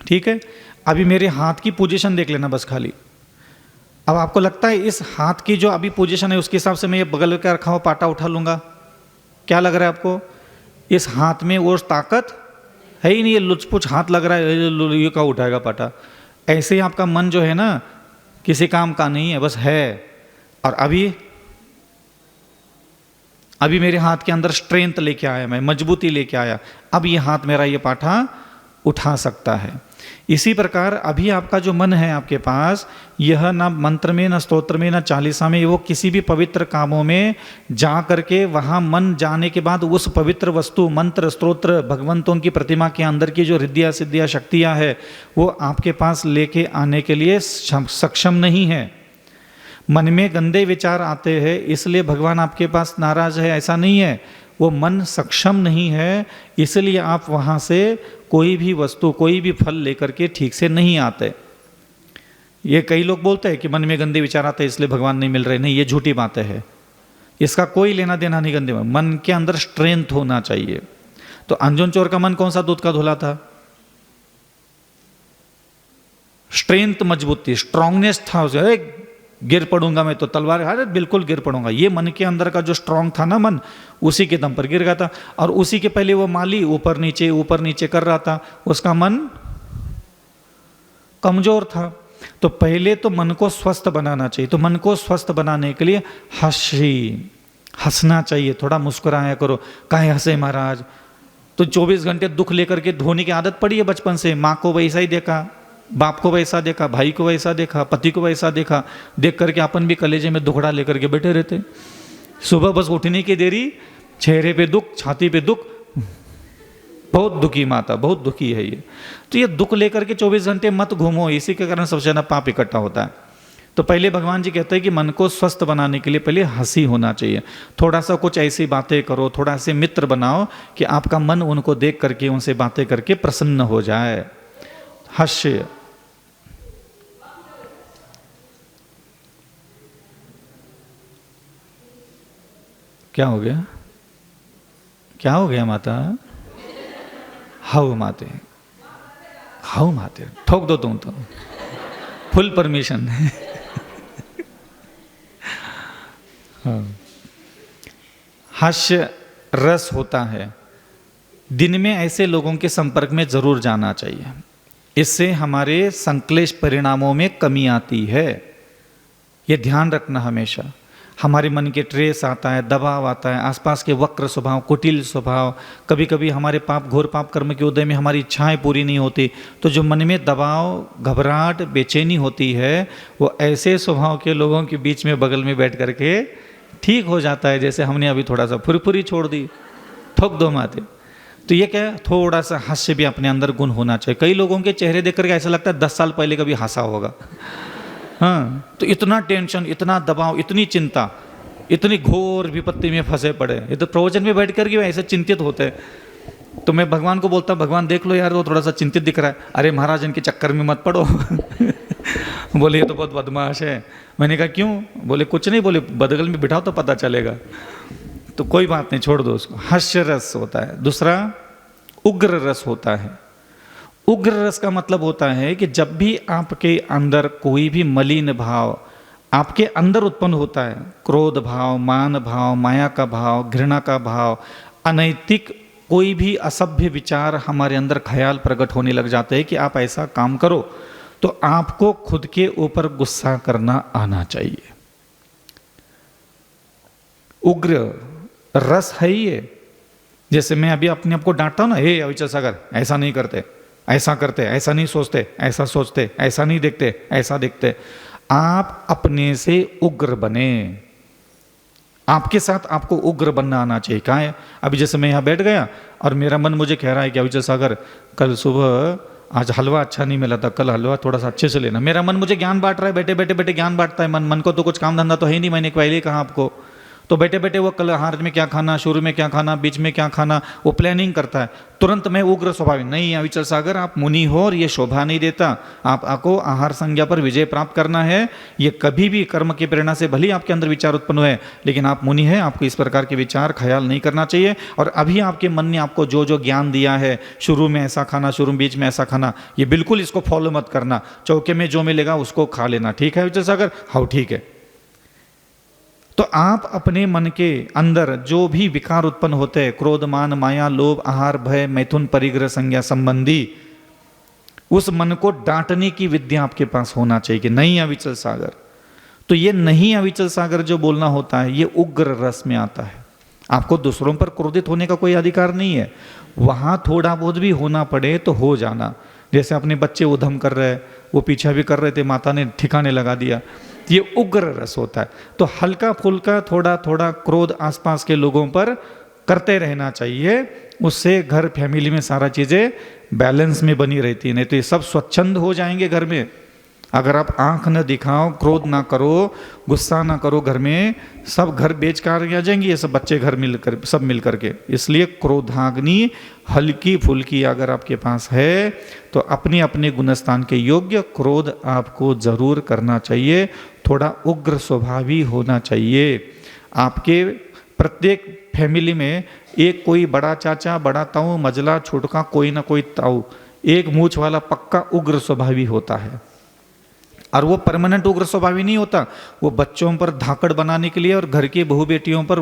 ठीक है, अभी मेरे हाथ की पोजीशन देख लेना बस खाली। अब आपको लगता है इस हाथ की जो अभी पोजीशन है उसके हिसाब से मैं ये बगल का रखा हुआ पाटा उठा लूँगा? क्या लग रहा है आपको? इस हाथ में वो ताकत है ही नहीं, ये लुचपुच हाथ लग रहा है, ये का उठाएगा पाटा। ऐसे ही आपका मन जो है ना, किसी काम का नहीं है, बस है। और अभी मेरे हाथ के अंदर स्ट्रेंथ लेके आया, मैं मजबूती लेके आया, अब ये हाथ मेरा ये पाठा उठा सकता है। इसी प्रकार अभी आपका जो मन है आपके पास, यह ना मंत्र में, ना स्तोत्र में, ना चालीसा में, वो किसी भी पवित्र कामों में जा करके वहाँ मन जाने के बाद उस पवित्र वस्तु, मंत्र, स्तोत्र, भगवंतों की प्रतिमा के अंदर की जो रिद्धियाँ सिद्धियाँ शक्तियाँ है वो आपके पास लेके आने के लिए सक्षम नहीं है। मन में गंदे विचार आते हैं इसलिए भगवान आपके पास नाराज है, ऐसा नहीं है। वो मन सक्षम नहीं है, इसलिए आप वहाँ से कोई भी वस्तु, कोई भी फल लेकर के ठीक से नहीं आते। ये कई लोग बोलते हैं कि मन में गंदे विचार आते हैं इसलिए भगवान नहीं मिल रहे। नहीं, ये झूठी बातें है, इसका कोई लेना देना नहीं। गंदे मन के अंदर स्ट्रेंथ होना चाहिए। तो अंजन चोर का मन कौन सा दूध का धुला था? स्ट्रेंथ, मजबूती, स्ट्रांगनेस था उसे। गिर पड़ूंगा मैं तो तलवार, अरे बिल्कुल गिर पड़ूंगा। ये मन के अंदर का जो स्ट्रांग था ना मन, उसी के दम पर गिर गया था। और उसी के पहले वो माली ऊपर नीचे कर रहा था, उसका मन कमजोर था। तो पहले तो मन को स्वस्थ बनाना चाहिए। तो मन को स्वस्थ बनाने के लिए हंसना चाहिए, थोड़ा मुस्कुराया करो। काहे हंसे महाराज? तो 24 घंटे दुख लेकर के धोने की आदत पड़ी है बचपन से। माँ को वैसा ही देखा, बाप को वैसा देखा, भाई को वैसा देखा, पति को वैसा देखा, देख करके अपन भी कलेजे में दुखड़ा लेकर के बैठे रहते। सुबह बस उठने की देरी, चेहरे पे दुख, छाती पे दुख। बहुत दुखी माता, बहुत दुखी है ये। तो ये दुख लेकर के 24 घंटे मत घूमो, इसी के कारण सबसे ज्यादा पाप इकट्ठा होता है। तो पहले भगवान जी कहते हैं कि मन को स्वस्थ बनाने के लिए पहले हंसी होना चाहिए। थोड़ा सा कुछ ऐसी बातें करो, थोड़ा से मित्र बनाओ कि आपका मन उनको देख करके, उनसे बातें करके प्रसन्न हो जाए। हास्य। क्या हो गया? क्या हो गया माता? हाउ माते, हाउ माते, ठोक दो तुम तो, फुल परमिशन। हास्य रस होता है। दिन में ऐसे लोगों के संपर्क में जरूर जाना चाहिए। इससे हमारे संक्लेश परिणामों में कमी आती है। ये ध्यान रखना हमेशा। हमारे मन के ट्रेस आता है, दबाव आता है, आसपास के वक्र स्वभाव, कुटिल स्वभाव, कभी कभी हमारे पाप, घोर पाप कर्म के उदय में हमारी इच्छाएं पूरी नहीं होती, तो जो मन में दबाव, घबराहट, बेचैनी होती है, वो ऐसे स्वभाव के लोगों के बीच में बगल में बैठ करके ठीक हो जाता है। जैसे हमने अभी थोड़ा सा फुरफुरी छोड़ दी, ठोक दो माते। तो ये क्या है, थोड़ा सा हास्य भी अपने अंदर गुण होना चाहिए। कई लोगों के चेहरे देख करके ऐसा लगता है 10 साल पहले कभी हंसा होगा। हाँ, तो इतना टेंशन, इतना दबाव, इतनी चिंता, इतनी घोर विपत्ति में फंसे पड़े। ये तो प्रवचन में बैठ करके ऐसे चिंतित होते हैं। तो मैं भगवान को बोलता हूँ, भगवान देख लो यार, वो थोड़ा सा चिंतित दिख रहा है। अरे महाराज, इनके चक्कर में मत पड़ो। बोले ये तो बहुत बदमाश है। मैंने कहा क्यों? बोले कुछ नहीं, बोले बदगल में बिठाओ तो पता चलेगा। तो कोई बात नहीं, छोड़ दो उसको। हास्य रस होता है। दूसरा उग्र रस होता है। उग्र रस का मतलब होता है कि जब भी आपके अंदर कोई भी मलिन भाव आपके अंदर उत्पन्न होता है, क्रोध भाव, मान भाव, माया का भाव, घृणा का भाव, अनैतिक कोई भी असभ्य विचार हमारे अंदर ख्याल प्रकट होने लग जाते हैं कि आप ऐसा काम करो, तो आपको खुद के ऊपर गुस्सा करना आना चाहिए। उग्र रस है ये। जैसे मैं अभी अपने आप को डांटता हूं ना, हे अविचल सागर, ऐसा नहीं करते, ऐसा करते, ऐसा नहीं सोचते, ऐसा सोचते, ऐसा नहीं देखते, ऐसा देखते। आप अपने से उग्र बने। आपके साथ आपको उग्र बनना आना चाहिए। कहाँ है? अभी जैसे मैं यहाँ बैठ गया और मेरा मन मुझे कह रहा है कि अविचल सागर, कल सुबह आज हलवा अच्छा नहीं मिला था, कल हलवा थोड़ा सा अच्छे से लेना। मेरा मन मुझे ज्ञान बांट रहा है, बैठे बैठे बैठे ज्ञान बांटता है। मन को तो कुछ काम धंधा तो है ही नहीं, मैंने पहले ही कहा आपको। तो बैठे बैठे वो कल आहार में क्या खाना, शुरू में क्या खाना, बीच में क्या खाना, वो प्लानिंग करता है। तुरंत मैं उग्र स्वभाव, नहीं अविचल सागर, आप मुनि हो और ये शोभा नहीं देता। आपको आहार संज्ञा पर विजय प्राप्त करना है। ये कभी भी कर्म की प्रेरणा से भले आपके अंदर विचार उत्पन्न हुए, लेकिन आप मुनि हैं, आपको इस प्रकार के विचार ख्याल नहीं करना चाहिए। और अभी आपके मन ने आपको जो जो ज्ञान दिया है, शुरू में ऐसा खाना, शुरू बीच में ऐसा खाना, ये बिल्कुल इसको फॉलो मत करना। चौके में जो मिलेगा उसको खा लेना। ठीक है अविचल सागर? हाँ ठीक है। तो आप अपने मन के अंदर जो भी विकार उत्पन्न होते हैं, क्रोध, मान, माया, लोभ, आहार, भय, मैथुन, परिग्रह, संज्ञा संबंधी, उस मन को डांटने की विद्या आपके पास होना चाहिए कि नहीं अविचल सागर। तो ये नहीं अविचल सागर जो बोलना होता है, ये उग्र रस में आता है। आपको दूसरों पर क्रोधित होने का कोई अधिकार नहीं है। वहां थोड़ा बहुत भी होना पड़े तो हो जाना। जैसे अपने बच्चे उधम कर रहे, वो पीछा भी कर रहे थे, माता ने ठिकाने लगा दिया, ये उग्र रस होता है। तो हल्का फुल्का थोड़ा थोड़ा क्रोध आसपास के लोगों पर करते रहना चाहिए। उससे घर फैमिली में सारा चीजें बैलेंस में बनी रहती है। नहीं तो ये सब स्वच्छंद हो जाएंगे घर में। अगर आप आंख न दिखाओ, क्रोध ना करो, गुस्सा ना करो, घर में सब घर बेचकार आ जाएंगे ये सब बच्चे घर मिलकर, सब मिल करके। इसलिए क्रोधाग्नि हल्की फुल्की अगर आपके पास है तो अपने अपने गुणस्थान के योग्य क्रोध आपको जरूर करना चाहिए। थोड़ा उग्र स्वभावी होना चाहिए। आपके प्रत्येक फैमिली में एक कोई बड़ा चाचा, बड़ा ताऊ, मजला, छोटका, कोई ना कोई ताऊ, एक मूछ वाला पक्का उग्र स्वभावी होता है। और वो परमानेंट उग्र स्वभावी नहीं होता, वो बच्चों पर धाकड़ बनाने के लिए और घर की बहू बेटियों पर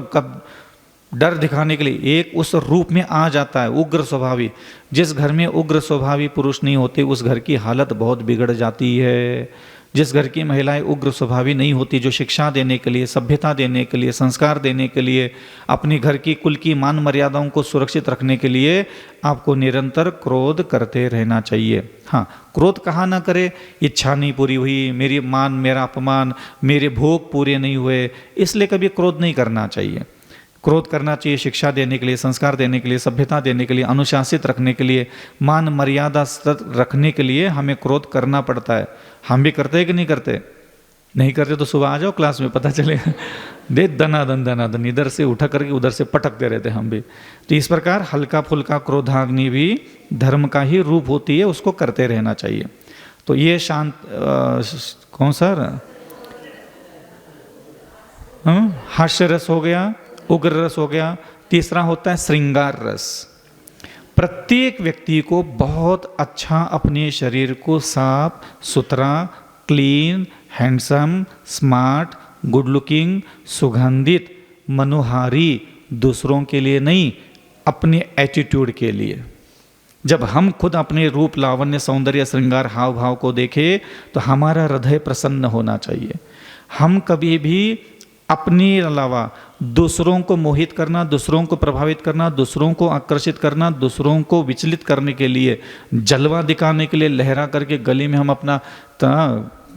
डर दिखाने के लिए एक उस रूप में आ जाता है उग्र स्वभावी। जिस घर में उग्र स्वभावी पुरुष नहीं होते, उस घर की हालत बहुत बिगड़ जाती है। जिस घर की महिलाएं उग्र स्वभावी नहीं होती, जो शिक्षा देने के लिए, सभ्यता देने के लिए, संस्कार देने के लिए, अपने घर की कुल की मान मर्यादाओं को सुरक्षित रखने के लिए आपको निरंतर क्रोध करते रहना चाहिए। हाँ, क्रोध कहाँ ना करे, इच्छा नहीं पूरी हुई, मेरी मान, मेरा अपमान, मेरे भोग पूरे नहीं हुए, इसलिए कभी क्रोध नहीं करना चाहिए। क्रोध करना चाहिए शिक्षा देने के लिए, संस्कार देने के लिए, सभ्यता देने के लिए, अनुशासित रखने के लिए, मान मर्यादा रखने के लिए हमें क्रोध करना पड़ता है। हम भी करते हैं कि नहीं करते? नहीं करते तो सुबह आ जाओ क्लास में, पता चलेगा। दे दनादन इधर से उठा करके उधर से पटकते रहते हम भी। तो इस प्रकार हल्का फुल्का क्रोधाग्नि भी धर्म का ही रूप होती है, उसको करते रहना चाहिए। तो ये शांत कौन सा हास्य रस हो गया, उग्र रस हो गया। तीसरा होता है श्रृंगार रस। प्रत्येक व्यक्ति को बहुत अच्छा अपने शरीर को साफ सुथरा, clean, handsome, smart, good looking, सुगंधित, मनोहारी, दूसरों के लिए नहीं, अपने एटीट्यूड के लिए। जब हम खुद अपने रूप, लावण्य, सौंदर्य, श्रृंगार, हाव भाव को देखें तो हमारा हृदय प्रसन्न होना चाहिए। हम कभी भी अपने अलावा दूसरों को मोहित करना, दूसरों को प्रभावित करना, दूसरों को आकर्षित करना, दूसरों को विचलित करने के लिए, जलवा दिखाने के लिए लहरा करके गली में हम अपना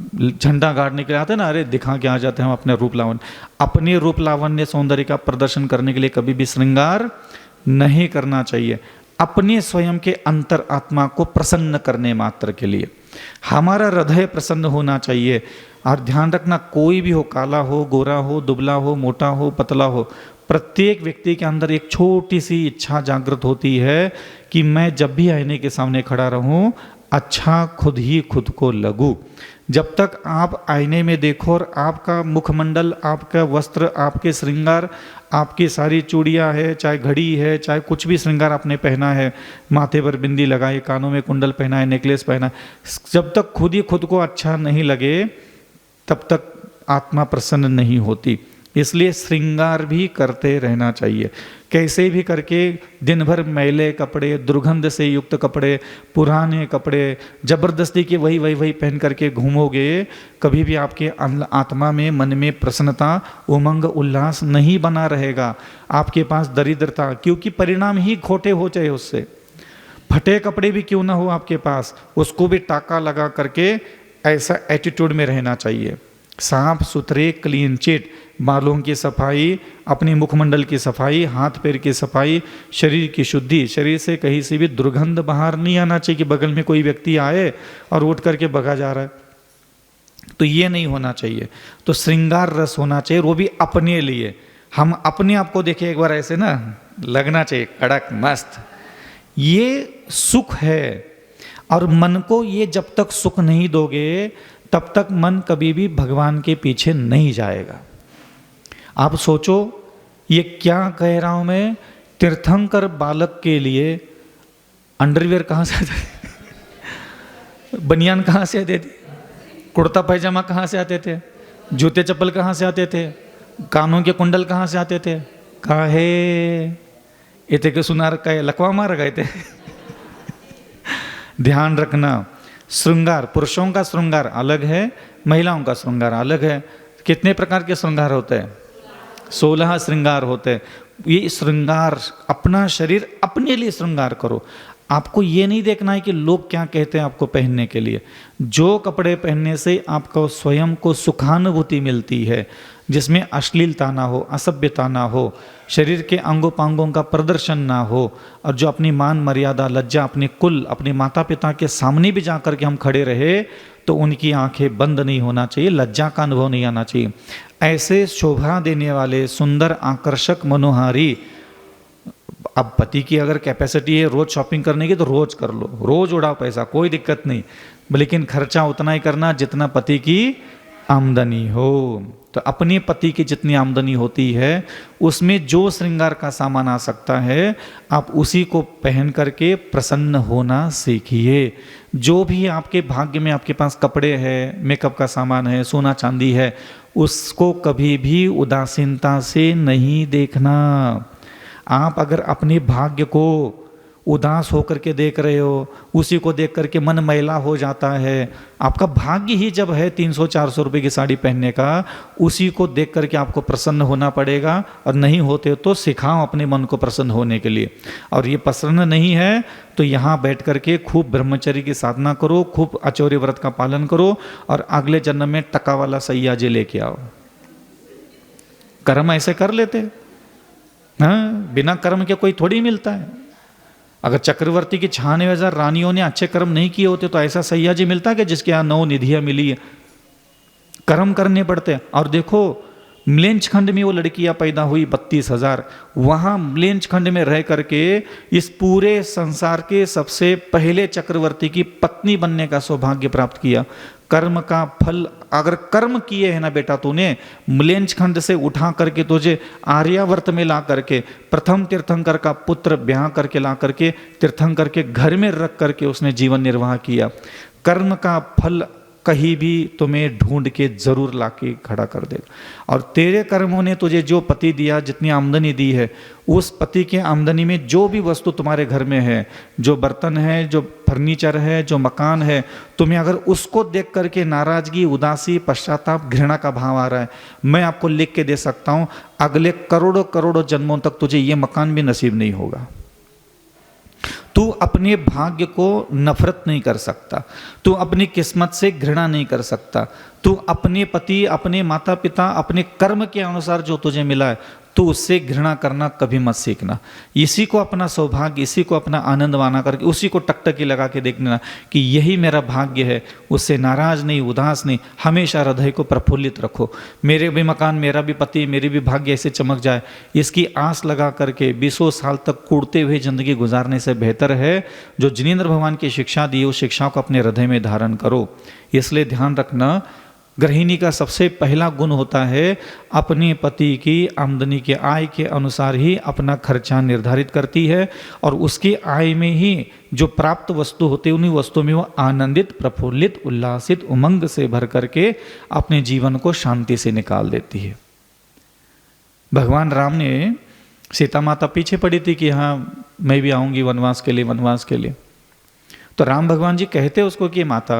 झंडा गाड़ने के लिए आते हैं ना, अरे दिखा के आ जाते हैं हम अपने रूप लावण्य। अपने रूप लावण्य सौंदर्य का प्रदर्शन करने के लिए कभी भी श्रृंगार नहीं करना चाहिए। अपने स्वयं के अंतर आत्मा को प्रसन्न करने मात्र के लिए हमारा हृदय प्रसन्न होना चाहिए। और ध्यान रखना, कोई भी हो, काला हो, गोरा हो, दुबला हो, मोटा हो, पतला हो, प्रत्येक व्यक्ति के अंदर एक छोटी सी इच्छा जागृत होती है कि मैं जब भी आईने के सामने खड़ा रहूं, अच्छा खुद ही खुद को लगूं। जब तक आप आईने में देखो और आपका मुखमंडल, आपका वस्त्र, आपके श्रृंगार, आपकी सारी चूड़ियाँ है, चाहे घड़ी है, चाहे कुछ भी श्रृंगार आपने पहना है, माथे पर बिंदी लगाई, कानों में कुंडल पहना है, नेकलेस पहना है, जब तक खुद ही खुद को अच्छा नहीं लगे तब तक आत्मा प्रसन्न नहीं होती। इसलिए श्रृंगार भी करते रहना चाहिए। कैसे भी करके दिन भर मैले कपड़े, दुर्गंध से युक्त कपड़े, पुराने कपड़े जबरदस्ती के वही पहन करके घूमोगे, कभी भी आपके आत्मा में, मन में प्रसन्नता, उमंग, उल्लास नहीं बना रहेगा। आपके पास दरिद्रता, क्योंकि परिणाम ही खोटे हो जाए उससे। फटे कपड़े भी क्यों ना हो आपके पास, उसको भी टाका लगा करके ऐसा एटीट्यूड में रहना चाहिए। साफ सुथरे, क्लीन चिट, बालों की सफाई, अपने मुखमंडल की सफाई, हाथ पैर की सफाई, शरीर की शुद्धि। शरीर से कहीं से भी दुर्गंध बाहर नहीं आना चाहिए कि बगल में कोई व्यक्ति आए और उठ करके भगा जा रहा है, तो ये नहीं होना चाहिए। तो श्रृंगार रस होना चाहिए, वो भी अपने लिए। हम अपने आप को देखें एक बार, ऐसे ना लगना चाहिए कड़क मस्त, ये सुख है। और मन को ये जब तक सुख नहीं दोगे तब तक मन कभी भी भगवान के पीछे नहीं जाएगा। आप सोचो, ये क्या कह रहा हूं मैं, तीर्थंकर बालक के लिए अंडरवियर कहाँ से आते थे, बनियान कहाँ से आते थे, कुर्ता पैजामा कहाँ से आते थे, जूते चप्पल कहाँ से आते थे, कानों के कुंडल कहाँ से आते थे, काहे इतने के सुनार का लकवा मार गए थे। ध्यान रखना, श्रृंगार, पुरुषों का श्रृंगार अलग है, महिलाओं का श्रृंगार अलग है। कितने प्रकार के श्रृंगार होते हैं? 16 श्रृंगार होते हैं। ये श्रृंगार, अपना शरीर अपने लिए श्रृंगार करो। आपको ये नहीं देखना है कि लोग क्या कहते हैं आपको पहनने के लिए। जो कपड़े पहनने से आपको स्वयं को सुखानुभूति मिलती है, जिसमें अश्लीलता ना हो, असभ्यता ना हो, शरीर के अंगोपांगों का प्रदर्शन ना हो, और जो अपनी मान मर्यादा, लज्जा, अपने कुल, अपने माता पिता के सामने भी जा कर के हम खड़े रहे तो उनकी आंखें बंद नहीं होना चाहिए, लज्जा का अनुभव नहीं आना चाहिए। ऐसे शोभा देने वाले, सुंदर, आकर्षक, मनोहारी, अब पति की अगर कैपेसिटी है रोज शॉपिंग करने की तो रोज कर लो, रोज उड़ाओ पैसा, कोई दिक्कत नहीं, लेकिन खर्चा उतना ही करना जितना पति की आमदनी हो। तो अपने पति की जितनी आमदनी होती है उसमें जो श्रृंगार का सामान आ सकता है आप उसी को पहन करके प्रसन्न होना सीखिए। जो भी आपके भाग्य में आपके पास कपड़े हैं, मेकअप का सामान है, सोना चांदी है, उसको कभी भी उदासीनता से नहीं देखना। आप अगर अपने भाग्य को उदास होकर के देख रहे हो, उसी को देख करके मन मैला हो जाता है। आपका भाग्य ही जब है 300-400 रुपये की साड़ी पहनने का, उसी को देख करके आपको प्रसन्न होना पड़ेगा। और नहीं होते तो सिखाओ अपने मन को प्रसन्न होने के लिए। और ये प्रसन्न नहीं है तो यहाँ बैठ करके खूब ब्रह्मचर्य की साधना करो, खूब आचौर्य व्रत का पालन करो, और अगले जन्म में टका वाला सैयाजी लेके आओ। कर्म ऐसे कर लेते, हाँ, बिना कर्म के कोई थोड़ी मिलता है। अगर चक्रवर्ती की 96,000 रानियों ने अच्छे कर्म नहीं किए होते तो ऐसा सैयाजी मिलता है कि जिसके यहाँ 9 निधियाँ मिली है। कर्म करने पड़ते हैं। और देखो मिलेंज खंड में वो लड़कियां पैदा हुई 32,000, वहां मिलेंज खंड में रह करके इस पूरे संसार के सबसे पहले चक्रवर्ती की पत्नी बनने का सौभाग्य प्राप्त किया। कर्म का फल अगर कर्म किए है ना बेटा, तूने मिलेंज खंड से उठा करके तुझे आर्यावर्त में ला करके प्रथम तीर्थंकर का पुत्र ब्याह करके ला करके तीर्थंकर के घर में रख करके उसने जीवन निर्वाह किया। कर्म का फल कहीं भी तुम्हें ढूंढ के जरूर लाके खड़ा कर देगा। और तेरे कर्मों ने तुझे जो पति दिया, जितनी आमदनी दी है, उस पति के आमदनी में जो भी वस्तु तुम्हारे घर में है, जो बर्तन है, जो फर्नीचर है, जो मकान है, तुम्हें अगर उसको देख करके नाराजगी, उदासी, पश्चाताप, घृणा का भाव आ रहा है, मैं आपको लिख के दे सकता हूं अगले करोड़ों करोड़ों जन्मों तक तुझे ये मकान भी नसीब नहीं होगा। तू अपने भाग्य को नफरत नहीं कर सकता, तू अपनी किस्मत से घृणा नहीं कर सकता, तू अपने पति, अपने माता पिता, अपने कर्म के अनुसार जो तुझे मिला है, तो उससे घृणा करना कभी मत सीखना। इसी को अपना सौभाग्य, इसी को अपना आनंद माना करके उसी को टकटकी लगा के देखना कि यही मेरा भाग्य है। उससे नाराज नहीं, उदास नहीं, हमेशा हृदय को प्रफुल्लित रखो। मेरे भी मकान, मेरा भी पति, मेरी भी भाग्य ऐसे चमक जाए, इसकी आस लगा करके 20 साल तक कूड़ते हुए जिंदगी गुजारने से बेहतर है जो जिनेंद्र भगवान की शिक्षा दी, उस शिक्षा को अपने हृदय में धारण करो। इसलिए ध्यान रखना, गृहिणी का सबसे पहला गुण होता है अपने पति की आमदनी के आय के अनुसार ही अपना खर्चा निर्धारित करती है, और उसकी आय में ही जो प्राप्त वस्तु होती है उन्हीं वस्तुओं में वो आनंदित, प्रफुल्लित, उल्लासित, उमंग से भर करके अपने जीवन को शांति से निकाल देती है। भगवान राम ने, सीता माता पीछे पड़ी थी कि हाँ मैं भी आऊँगी वनवास के लिए, वनवास के लिए। तो राम भगवान जी कहते उसको कि माता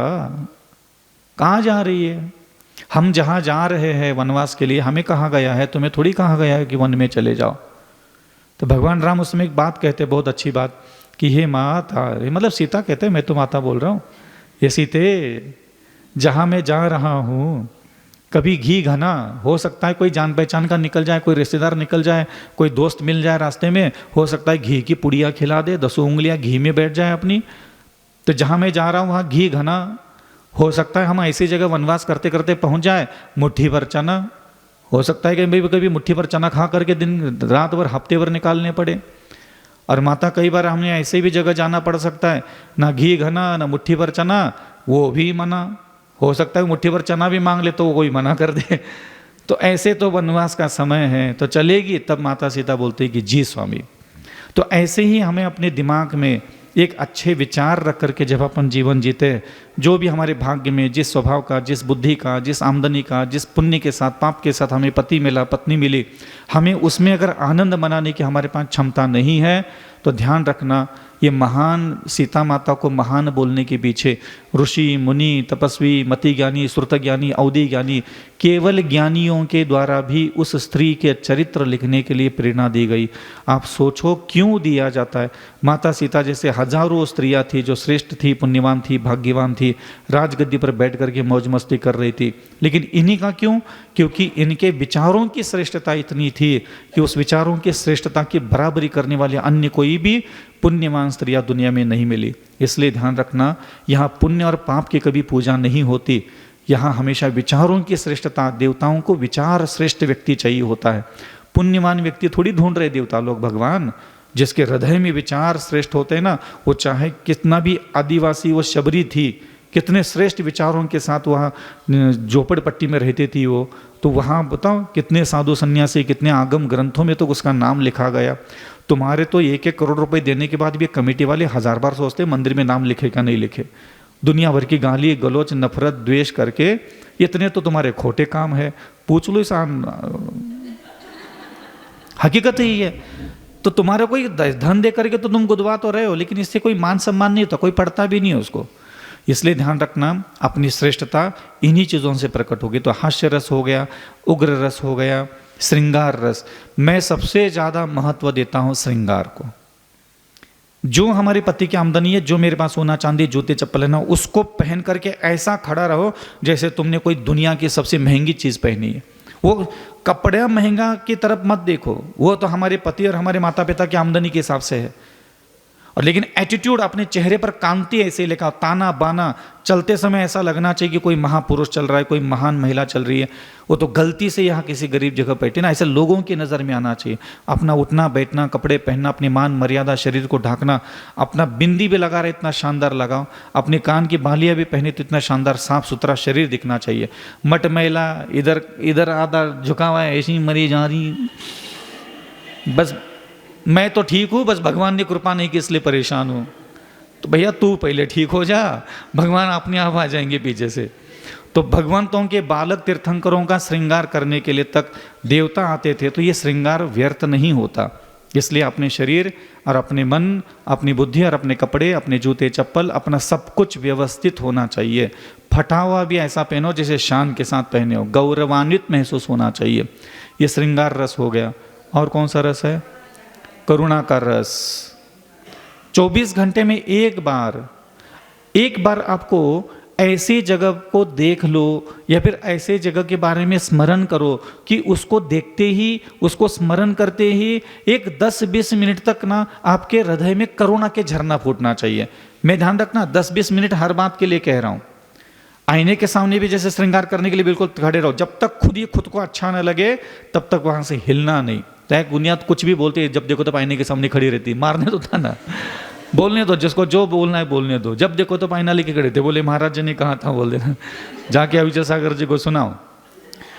कहाँ जा रही है, हम जहाँ जा रहे हैं वनवास के लिए, हमें कहा गया है, तुम्हें थोड़ी कहा गया है कि वन में चले जाओ। तो भगवान राम उसमें एक बात कहते, बहुत अच्छी बात, कि हे माता, मतलब सीता कहते, मैं तो माता बोल रहा हूँ, ये सीते जहाँ मैं जा रहा हूँ कभी घी घना हो सकता है, कोई जान पहचान का निकल जाए, कोई रिश्तेदार निकल जाए, कोई दोस्त मिल जाए रास्ते में, हो सकता है घी की पुड़िया खिला दे, 10 उंगलियाँ घी में बैठ जाए अपनी। तो जहाँ मैं जा रहा हूँ वहाँ घी घना हो सकता है, हम ऐसी जगह वनवास करते करते पहुंच जाए, मुट्ठी भर चना, हो सकता है कि कभी मुट्ठी भर चना खा करके दिन रात भर हफ्ते भर निकालने पड़े। और माता कई बार हमने ऐसे भी जगह जाना पड़ सकता है, ना घी घना ना मुट्ठी भर चना, वो भी मना, हो सकता है मुट्ठी भर चना भी मांग ले तो वो कोई मना कर दे। तो ऐसे तो वनवास का समय है, तो चलेगी? तब माता सीता बोलती कि जी स्वामी। तो ऐसे ही हमें अपने दिमाग में एक अच्छे विचार रख करके जब अपन जीवन जीते, जो भी हमारे भाग्य में जिस स्वभाव का, जिस बुद्धि का, जिस आमदनी का, जिस पुण्य के साथ, पाप के साथ हमें पति मिला, पत्नी मिली, हमें उसमें अगर आनंद मनाने की हमारे पास क्षमता नहीं है, तो ध्यान रखना ये महान सीता माता को महान बोलने के पीछे ऋषि, मुनि, तपस्वी, मति ज्ञानी, श्रुत ज्ञानी, अवधि ज्ञानी, केवल ज्ञानियों के द्वारा भी उस स्त्री के चरित्र लिखने के लिए प्रेरणा दी गई। आप सोचो क्यों दिया जाता है? माता सीता जैसे हजारों स्त्रियां थी जो श्रेष्ठ थी, पुण्यवान थी, भाग्यवान थी, राजगद्दी पर बैठ करके मौज मस्ती कर रही थी, लेकिन इन्हीं का क्यों? क्योंकि इनके विचारों की श्रेष्ठता इतनी थी कि उस विचारों की श्रेष्ठता की बराबरी करने वाले अन्य कोई भी पुण्यवान स्त्रियां दुनिया में नहीं मिली। इसलिए ध्यान रखना, यहाँ पुण्य और पाप की कभी पूजा नहीं होती, यहाँ हमेशा विचारों की श्रेष्ठता, देवताओं को विचार श्रेष्ठ व्यक्ति चाहिए होता है। पुण्यवान व्यक्ति थोड़ी ढूंढ रहे देवता लोग भगवान, जिसके हृदय में विचार श्रेष्ठ होते हैं ना, वो चाहे कितना भी आदिवासी वो शबरी थी, कितने श्रेष्ठ विचारों के साथ वहाँ झोपड़पट्टी में रहती थी वो, तो वहाँ बताओ कितने साधु सन्यासी, कितने आगम ग्रंथों में तो उसका नाम लिखा गया। तुम्हारे तो 1-1 करोड़ रुपए देने के बाद भी कमेटी वाले 1000 बार सोचते मंदिर में नाम लिखे का नहीं लिखे। दुनिया भर की गाली गलोच, नफरत, द्वेष करके इतने तो तुम्हारे खोटे काम है। पूछ लो, हकीकत ही है। तो तुम्हारे कोई धन दे करके तो तुम गुदवा तो रहे हो, लेकिन इससे कोई मान सम्मान नहीं होता, कोई पढ़ता भी नहीं है उसको। इसलिए ध्यान रखना, अपनी श्रेष्ठता इन्हीं चीज़ों से प्रकट होगी। तो हास्य रस हो गया, उग्र रस हो गया, श्रृंगार रस। मैं सबसे ज़्यादा महत्व देता हूँ श्रृंगार को। जो हमारे पति की आमदनी है, जो मेरे पास सोना चांदी जूते चप्पल है ना, उसको पहन करके ऐसा खड़ा रहो जैसे तुमने कोई दुनिया की सबसे महंगी चीज़ पहनी है। वो कपड़ा महंगा की तरफ मत देखो, वो तो हमारे पति और हमारे माता पिता की आमदनी के हिसाब से है। और लेकिन एटीट्यूड अपने चेहरे पर कांति ऐसे लेकर, ताना बाना, चलते समय ऐसा लगना चाहिए कि कोई महापुरुष चल रहा है, कोई महान महिला चल रही है, वो तो गलती से यहाँ किसी गरीब जगह बैठे ना, ऐसे लोगों की नज़र में आना चाहिए। अपना उठना बैठना, कपड़े पहनना, अपनी मान मर्यादा, शरीर को ढाकना, अपना बिंदी भी लगा रहे इतना शानदार लगाओ, अपने कान की बालियाँ भी पहने तो इतना शानदार साफ सुथरा शरीर दिखना चाहिए। मट मैला, इधर इधर आधा झुका हुआ है, ऐसी मरी जा रही, बस मैं तो ठीक हूँ, बस भगवान ने कृपा नहीं की इसलिए परेशान हूँ। तो भैया तू पहले ठीक हो जा, भगवान अपने आप आ जाएंगे पीछे से। तो भगवंतों के बालक तीर्थंकरों का श्रृंगार करने के लिए तक देवता आते थे, तो ये श्रृंगार व्यर्थ नहीं होता। इसलिए अपने शरीर और अपने मन, अपनी बुद्धि और अपने कपड़े, अपने जूते चप्पल, अपना सब कुछ व्यवस्थित होना चाहिए। फटा हुआ भी ऐसा पहनो जैसे शान के साथ पहने हो, गौरवान्वित महसूस होना चाहिए। ये श्रृंगार रस हो गया। और कौन सा रस है? करुणा का रस। 24 घंटे में एक बार आपको ऐसी जगह को देख लो या फिर ऐसे जगह के बारे में स्मरण करो कि उसको देखते ही, उसको स्मरण करते ही एक 10-20 मिनट तक ना आपके हृदय में करुणा के झरना फूटना चाहिए। मैं ध्यान रखना 10-20 मिनट हर बात के लिए कह रहा हूँ। आईने के सामने भी जैसे श्रृंगार करने के लिए बिल्कुल खड़े रहो, जब तक खुद को अच्छा न लगे तब तक वहां से हिलना नहीं। चाहे बुनियाद कुछ भी बोलते है, जब देखो तब आईने के सामने खड़ी रहती, मारने तो था ना, बोलने दो, जिसको जो बोलना है बोलने दो। जब देखो तो आईना लेके खड़े थे, बोले महाराज जी ने कहा था, बोल देना, जाके अविचल सागर जी को सुनाओ।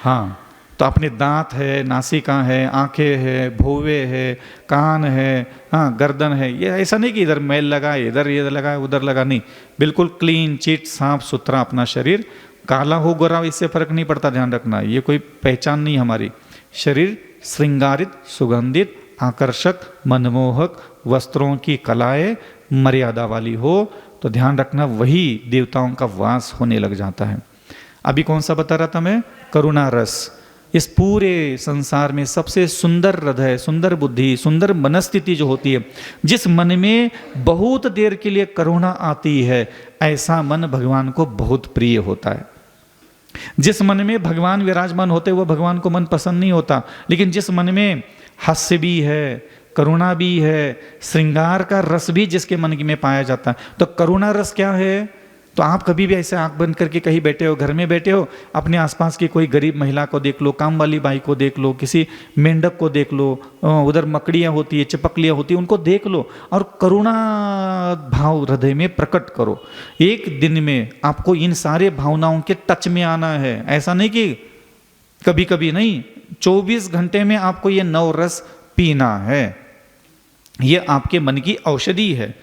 हाँ, तो अपने दांत है, नासिका है, आंखें है, भौवे है, कान है, हाँ गर्दन है, ये ऐसा नहीं कि इधर मैल लगा, इधर लगा, उधर लगा, नहीं, बिल्कुल क्लीन चिट साफ सुथरा अपना शरीर। काला हो गोरा इससे फर्क नहीं पड़ता, ध्यान रखना, ये कोई पहचान नहीं हमारी। शरीर श्रृंगारित, सुगंधित, आकर्षक, मनमोहक, वस्त्रों की कलाएं मर्यादा वाली हो तो ध्यान रखना वही देवताओं का वास होने लग जाता है। अभी कौन सा बता रहा था मैं? करुणा रस। इस पूरे संसार में सबसे सुंदर हृदय, सुंदर बुद्धि, सुंदर मनस्थिति जो होती है, जिस मन में बहुत देर के लिए करुणा आती है, ऐसा मन भगवान को बहुत प्रिय होता है। जिस मन में भगवान विराजमान होते वह भगवान को मन पसंद नहीं होता। लेकिन जिस मन में हास्य भी है, करुणा भी है, श्रृंगार का रस भी जिसके मन में पाया जाता है, तो करुणा रस क्या है? तो आप कभी भी ऐसे आंख बंद करके कहीं बैठे हो, घर में बैठे हो, अपने आसपास की कोई गरीब महिला को देख लो, काम वाली बाई को देख लो, किसी मेंढक को देख लो, उधर मकड़ियाँ होती है, चिपकलियाँ होती है, उनको देख लो और करुणा भाव हृदय में प्रकट करो। एक दिन में आपको इन सारे भावनाओं के टच में आना है। ऐसा नहीं कि कभी कभी नहीं, 24 घंटे में आपको ये 9 रस पीना है। ये आपके मन की औषधि है।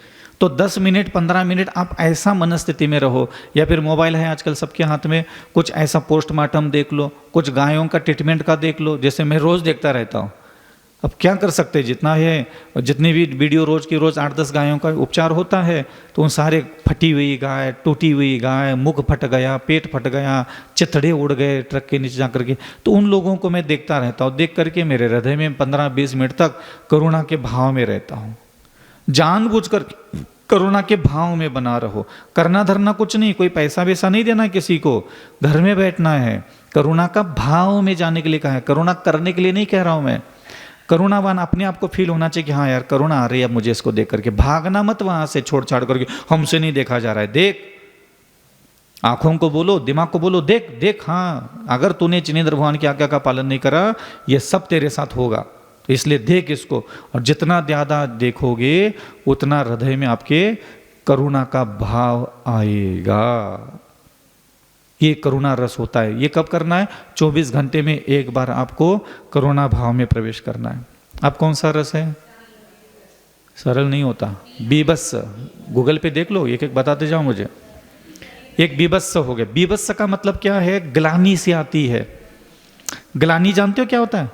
तो 10 मिनट 15 मिनट आप ऐसा मनस्थिति में रहो, या फिर मोबाइल है आजकल सबके हाथ में, कुछ ऐसा पोस्टमार्टम देख लो, कुछ गायों का ट्रीटमेंट का देख लो, जैसे मैं रोज़ देखता रहता हूँ। अब क्या कर सकते हैं, जितना है, जितनी भी वीडियो रोज़ की रोज़ 8-10 गायों का उपचार होता है, तो उन सारे फटी हुई गाय, टूटी हुई गाय, मुख फट गया, पेट फट गया, चिथड़े उड़ गए ट्रक के नीचे जा करके, तो उन लोगों को मैं देखता रहता हूँ। देख करके मेरे हृदय में 15-20 मिनट तक करुणा के भाव में रहता हूँ। जानबूझकर करुणा के भाव में बना रहो। करना धरना कुछ नहीं, कोई पैसा वैसा नहीं देना किसी को, घर में बैठना है। करुणा का भाव में जाने के लिए कहा है, करुणा करने के लिए नहीं कह रहा हूं मैं। करुणावान अपने आप को फील होना चाहिए कि हाँ यार करुणा आ रही है अब मुझे इसको देख करके। भागना मत वहां से छोड़ छाड़ करके, हमसे नहीं देखा जा रहा है, देख, आंखों को बोलो, दिमाग को बोलो, देख देख, हाँ अगर तूने जिनेंद्र भगवान की आज्ञा का पालन नहीं करा, ये सब तेरे साथ होगा, तो इसलिए देख इसको। और जितना ज़्यादा देखोगे उतना हृदय में आपके करुणा का भाव आएगा। ये करुणा रस होता है। ये कब करना है? 24 घंटे में एक बार आपको करुणा भाव में प्रवेश करना है। अब कौन सा रस है? सरल नहीं होता, बीभत्स। गूगल पे देख लो, एक एक बताते जाओ मुझे। एक बीभत्स हो गया। बीभत्स का मतलब क्या है? ग्लानि से आती है। ग्लानि जानते हो क्या होता है?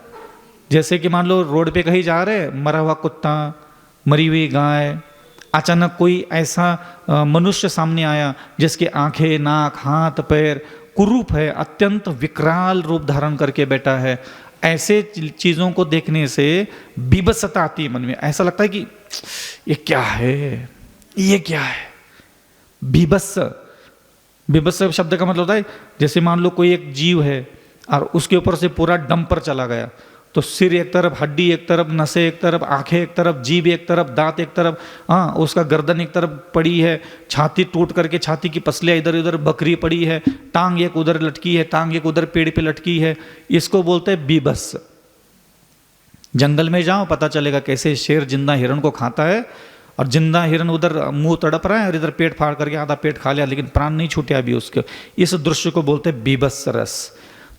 जैसे कि मान लो रोड पे कहीं जा रहे, मरा हुआ कुत्ता, मरी हुई गाय, अचानक कोई ऐसा मनुष्य सामने आया जिसके आंखें, नाक, हाथ, पैर कुरूप है, अत्यंत विकराल रूप धारण करके बैठा है, ऐसे चीज़ों को देखने से बीभत्सता आती है मन में। ऐसा लगता है कि ये क्या है, ये क्या है? बीभत्स। बीभत्स शब्द का मतलब होता है जैसे मान लो कोई एक जीव है और उसके ऊपर से पूरा डंपर चला गया, तो सिर एक तरफ, हड्डी एक तरफ, नसें एक तरफ, आंखें एक तरफ, जीभ एक तरफ, दांत एक तरफ, हाँ उसका गर्दन एक तरफ पड़ी है, छाती टूट करके छाती की पसलियाँ इधर उधर बकरी पड़ी है, टांग एक उधर लटकी है, टांग एक उधर पेड़ पे लटकी है, इसको बोलते हैं बीभत्स। जंगल में जाओ पता चलेगा कैसे शेर जिंदा हिरण को खाता है, और जिंदा हिरण उधर मुंह तड़प रहा है और इधर पेट फाड़ करके आधा पेट खा लिया, लेकिन प्राण नहीं छूटे अभी उसके। इस दृश्य को बोलते हैं बीभत्स रस।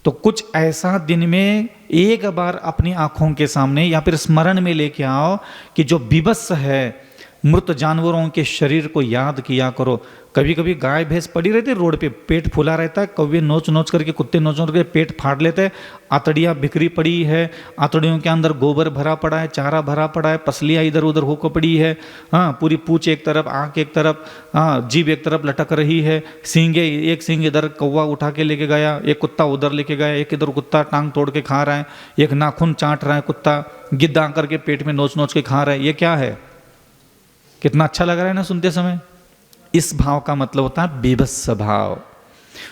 तो कुछ ऐसा दिन में एक बार अपनी आंखों के सामने या फिर स्मरण में लेके आओ कि जो बीभत्स है, मृत जानवरों के शरीर को याद किया करो। कभी कभी गाय भैंस पड़ी रहती है रोड पे, पेट फूला रहता है, कौवे नोच नोच करके, कुत्ते नोच नोच करके पेट फाड़ लेते हैं, आतड़ियाँ बिखरी पड़ी है, आतड़ियों के अंदर गोबर भरा पड़ा है, चारा भरा पड़ा है, पसलियाँ इधर उधर होकर पड़ी है, हाँ पूरी पूंछ एक तरफ, आँख एक तरफ, हाँ जीभ एक तरफ लटक रही है, सींगे, एक सींग इधर कौवा उठा के लेके गया, एक कुत्ता उधर लेके गया, एक इधर कुत्ता टांग तोड़ के खा रहा है, एक नाखून चाट रहा है कुत्ता, गिद्ध आकर के पेट में नोच नोच के खा रहा है। ये क्या है? कितना अच्छा लग रहा है ना सुनते समय। इस भाव का मतलब होता है बीभत्स भाव।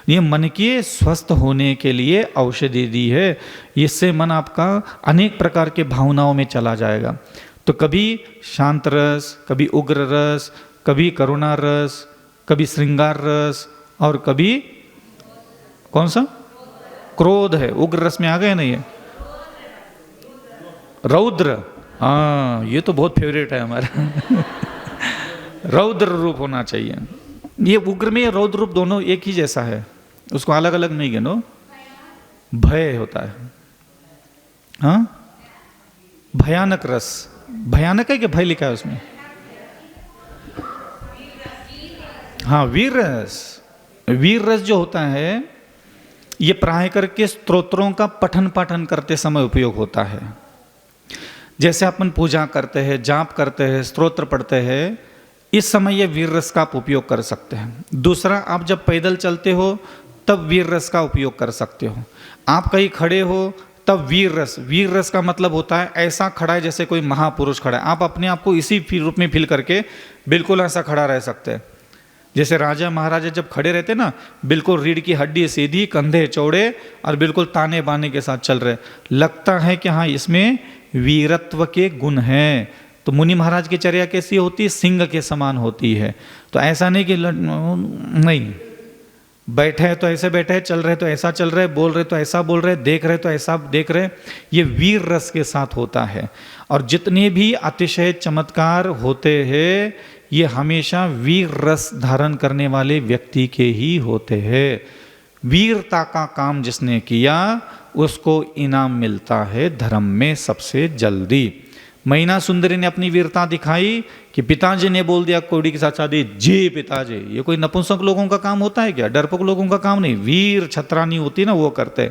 ये मन के स्वस्थ होने के लिए औषधि दी है। इससे मन आपका अनेक प्रकार के भावनाओं में चला जाएगा। तो कभी शांत रस, कभी उग्र रस, कभी करुणा रस, कभी श्रृंगार रस, और कभी कौन सा? क्रोध है। उग्र रस में आ गए नहीं है? रौद्र, हाँ ये तो बहुत फेवरेट है हमारा रौद्र रूप होना चाहिए। ये उग्र में रौद्र रूप दोनों एक ही जैसा है, उसको अलग अलग नहीं गिनो। भय होता है, हाँ भयानक रस। भयानक है कि भय लिखा है उसमें? हाँ वीर रस। वीर रस जो होता है ये प्राय करके स्तोत्रों का पठन पाठन करते समय उपयोग होता है। जैसे अपन पूजा करते हैं, जाप करते हैं, स्तोत्र पढ़ते हैं, इस समय ये वीर रस का आप उपयोग कर सकते हैं। दूसरा, आप जब पैदल चलते हो तब वीर रस का उपयोग कर सकते हो। आप कहीं खड़े हो तब वीर रस। वीर रस का मतलब होता है ऐसा खड़ा है जैसे कोई महापुरुष खड़ा है। आप अपने आप को इसी रूप में फील करके बिल्कुल ऐसा खड़ा रह सकते हैं। जैसे राजा महाराजा जब खड़े रहते ना, बिल्कुल रीढ़ की हड्डी सीधी, कंधे चौड़े और बिल्कुल ताने बाने के साथ चल रहे, लगता है कि हाँ इसमें वीरत्व के गुण हैं। तो मुनि महाराज की चर्या कैसी होती है? सिंह के समान होती है। तो ऐसा नहीं कि नहीं, बैठे हैं तो ऐसे बैठे हैं, चल रहे तो ऐसा चल रहे, बोल रहे तो ऐसा बोल रहे, देख रहे तो ऐसा देख रहे। ये वीर रस के साथ होता है। और जितने भी अतिशय चमत्कार होते हैं ये हमेशा वीर रस धारण करने वाले व्यक्ति के ही होते हैं। वीरता का काम जिसने किया उसको इनाम मिलता है धर्म में सबसे जल्दी। मैना सुंदरी ने अपनी वीरता दिखाई कि पिताजी ने बोल दिया कौड़ी के साथ शादी, जी पिताजी। ये कोई नपुंसक लोगों का काम होता है क्या? डरपोक लोगों का काम नहीं। वीर छत्रानी होती ना वो करते।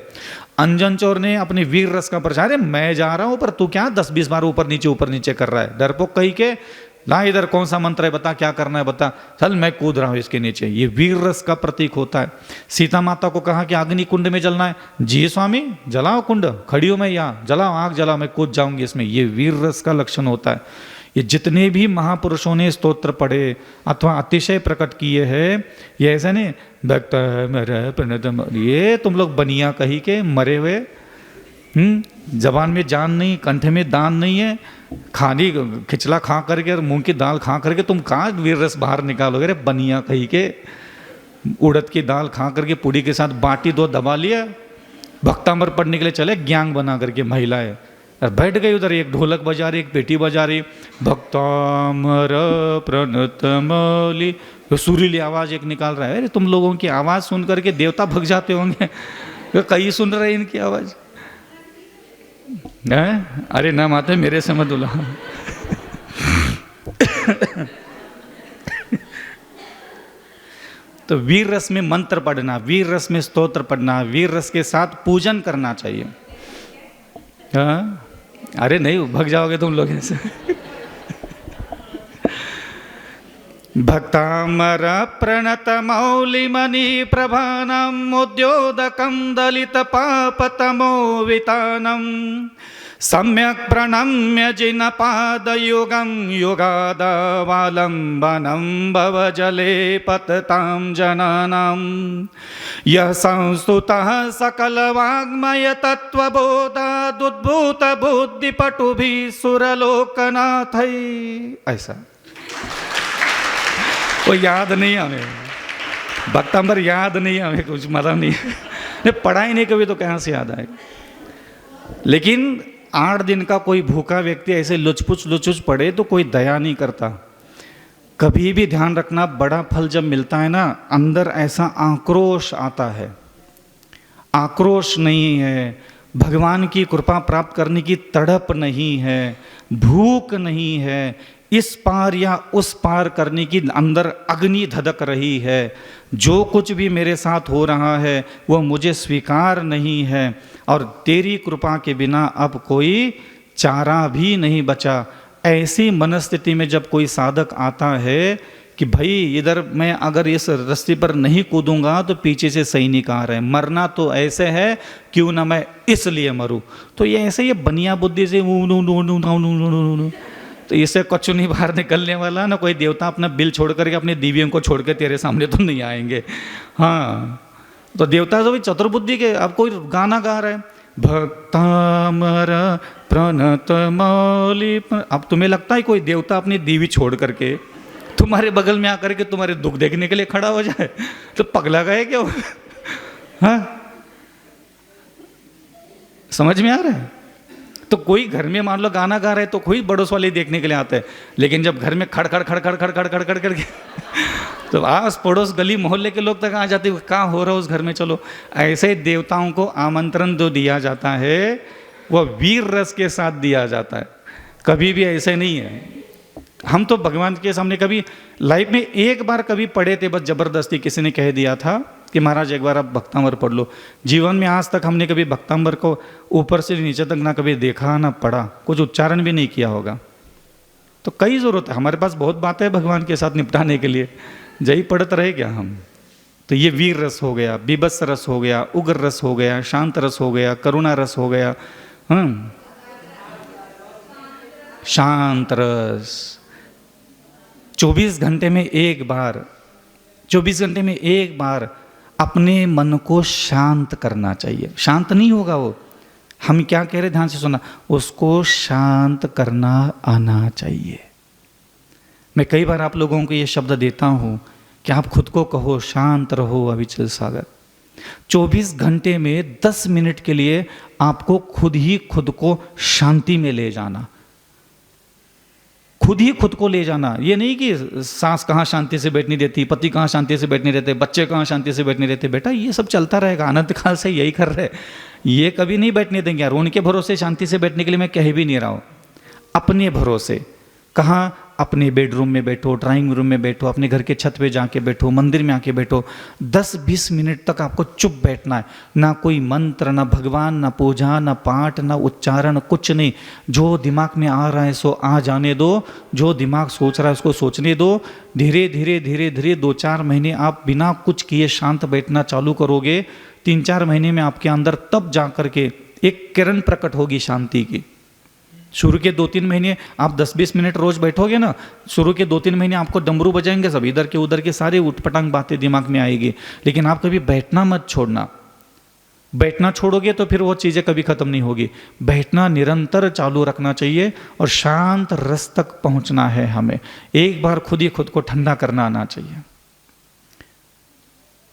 अंजन चोर ने अपने वीर रस का प्रचार, मैं जा रहा हूं पर तू क्या 10-20 बार ऊपर नीचे कर रहा है। डरपोक कही के ला इधर कौन सा मंत्र है बता, क्या करना है बता, चल मैं कूद रहा हूं इसके नीचे। ये वीर रस का प्रतीक होता है। सीता माता को कहा कि अग्नि कुंड में जलना है, जी स्वामी जलाओ कुंड, खड़ी हो मैं यहाँ, जलाओ आग जलाओ, मैं कूद जाऊंगी इसमें। ये वीर रस का लक्षण होता है। ये जितने भी महापुरुषों ने स्तोत्र पढ़े अथवा अतिशय प्रकट किए हैं, ये ऐसा नहीं भक्त मेरे प्रणतम, ये तुम लोग बनिया कही के मरे हुए, जबान में जान नहीं, कंठ में दान नहीं है, खाली खिचला खा करके और मूंग की दाल खा करके तुम कहाँ वीर रस बाहर निकालोगे? रे बनिया कही के उड़द की दाल खा करके पूड़ी के साथ बाटी 2 दबा लिया, भक्तामर पढ़ने के लिए चले ज्ञान बना करके महिलाएं, और बैठ गई उधर, एक ढोलक बजा रही, एक पेटी बजा रही, भक्तामर प्रणतमली, सुरीली आवाज एक निकाल रहा है। अरे तुम लोगों की आवाज सुन करके देवता भग जाते होंगे, कई सुन रहे हैं इनकी आवाज। अरे ना माते मेरे से मत बुला। तो वीर रस में मंत्र पढ़ना, वीर रस में स्तोत्र पढ़ना, वीर रस के साथ पूजन करना चाहिए। हाँ अरे नहीं भग जाओगे तुम लोग ऐसे। भक्तामर प्रणत मौलिमणि प्रभानम उद्योदकम दलित पापतमो वितानम सम्यक प्रणम्य जिनपादयुगं युगादवालम्बनं भवजले पततां जनानां यः संस्तुतः सकलवाङ्मय तत्त्वबोधादुद्भूत बुद्धिपटुभिः सुरलोकनाथै। ऐसा वो याद नहीं हमें, भक्तांबर याद नहीं हमें, कुछ मतलब नहीं पढ़ा ही नहीं कभी तो कहाँ से याद आएगा। लेकिन 8 दिन का कोई भूखा व्यक्ति ऐसे लुचपुच पड़े तो कोई दया नहीं करता। कभी भी ध्यान रखना, बड़ा फल जब मिलता है ना, अंदर ऐसा आक्रोश आता है। आक्रोश नहीं है, भगवान की कृपा प्राप्त करने की तड़प नहीं है, भूख नहीं है, इस पार या उस पार करने की अंदर अग्नि धधक रही है। जो कुछ भी मेरे साथ हो रहा है वो मुझे स्वीकार नहीं है और तेरी कृपा के बिना अब कोई चारा भी नहीं बचा। ऐसी मनस्थिति में जब कोई साधक आता है कि भाई इधर मैं अगर इस रास्ते पर नहीं कूदूंगा तो पीछे से सैनिक आ रहे हैं, मरना तो ऐसे है, क्यों ना मैं इसलिए मरूं। तो ये ऐसे ये बनिया बुद्धि से तो इससे कुछ नहीं बाहर निकलने वाला ना। कोई देवता अपना बिल छोड़ करके अपने दिव्यों को छोड़ के तेरे सामने तो नहीं आएंगे। हाँ, तो देवता जो भी चतुर्बुद्धि के, अब कोई गाना गा रहा है भक्तामर प्रणत मौली, अब तुम्हें लगता है कोई देवता अपनी देवी छोड़ करके तुम्हारे बगल में आकर के तुम्हारे दुख देखने के लिए खड़ा हो जाए? तो पगला गए क्या? हाँ, समझ में आ रहा है? तो कोई घर में मान लो गाना गा रहे तो कोई बड़ोस वाले देखने के लिए आते हैं, लेकिन जब घर में खड़ खड़ खड़ खड़ खड़ खड़ खड़ खड़ करके तो आस पड़ोस गली मोहल्ले के लोग तक आ जाते हैं, कहाँ हो रहा है उस घर में, चलो। ऐसे देवताओं को आमंत्रण जो दिया जाता है वो वीर रस के साथ दिया जाता है, कभी भी ऐसे नहीं है। हम तो भगवान के सामने कभी लाइफ में एक बार कभी पढ़े थे, बस जबरदस्ती किसी ने कह दिया था कि महाराज एक बार आप भक्तांबर पढ़ लो। जीवन में आज तक हमने कभी भक्तांबर को ऊपर से नीचे तक ना कभी देखा ना पढ़ा, कुछ उच्चारण भी नहीं किया होगा। तो कई जरूरत है, हमारे पास बहुत बातें है भगवान के साथ निपटाने के लिए, जय पढ़ते रहे क्या हम। तो ये वीर रस हो गया, बीभत्स रस हो गया, उग्र रस हो गया, शांत रस हो गया, करुणा रस हो गया, शांत रस। 24 घंटे में एक बार, 24 घंटे में एक बार अपने मन को शांत करना चाहिए। शांत नहीं होगा वो, हम क्या कह रहे ध्यान से सुना, उसको शांत करना आना चाहिए। मैं कई बार आप लोगों को ये शब्द देता हूं कि आप खुद को कहो शांत रहो अविचल सागर। 24 घंटे में 10 मिनट के लिए आपको खुद ही खुद को शांति में ले जाना, खुद ही खुद को ले जाना। ये नहीं कि सास कहाँ शांति से बैठने देती, पति कहाँ शांति से बैठने देते, बच्चे कहाँ शांति से बैठने देते। बेटा ये सब चलता रहेगा, अनंत काल से यही कर रहे, ये कभी नहीं बैठने देंगे यार। उनके भरोसे शांति से बैठने के लिए मैं कह भी नहीं रहा हूँ, अपने भरोसे। कहाँ? अपने बेडरूम में बैठो, ड्राइंग रूम में बैठो, अपने घर के छत पे जाके बैठो, मंदिर में आके बैठो। 10-20 मिनट तक आपको चुप बैठना है, ना कोई मंत्र, ना भगवान, ना पूजा, ना पाठ, ना उच्चारण, कुछ नहीं। जो दिमाग में आ रहा है सो आ जाने दो, जो दिमाग सोच रहा है उसको सोचने दो। धीरे धीरे धीरे धीरे 2-4 महीने आप बिना कुछ किए शांत बैठना चालू करोगे। 3-4 महीने में आपके अंदर तब जा कर के एक किरण प्रकट होगी शांति की। शुरू के 2-3 महीने आप 10-20 मिनट रोज बैठोगे ना, शुरू के 2-3 महीने आपको डमरू बजाएंगे सब, इधर के उधर के सारे उठपटांग बातें दिमाग में आएगी। लेकिन आप कभी बैठना मत छोड़ना। बैठना छोड़ोगे तो फिर वो चीज़ें कभी खत्म नहीं होगी। बैठना निरंतर चालू रखना चाहिए और शांत रस तक पहुंचना है हमें। एक बार खुद ही खुद को ठंडा करना आना चाहिए।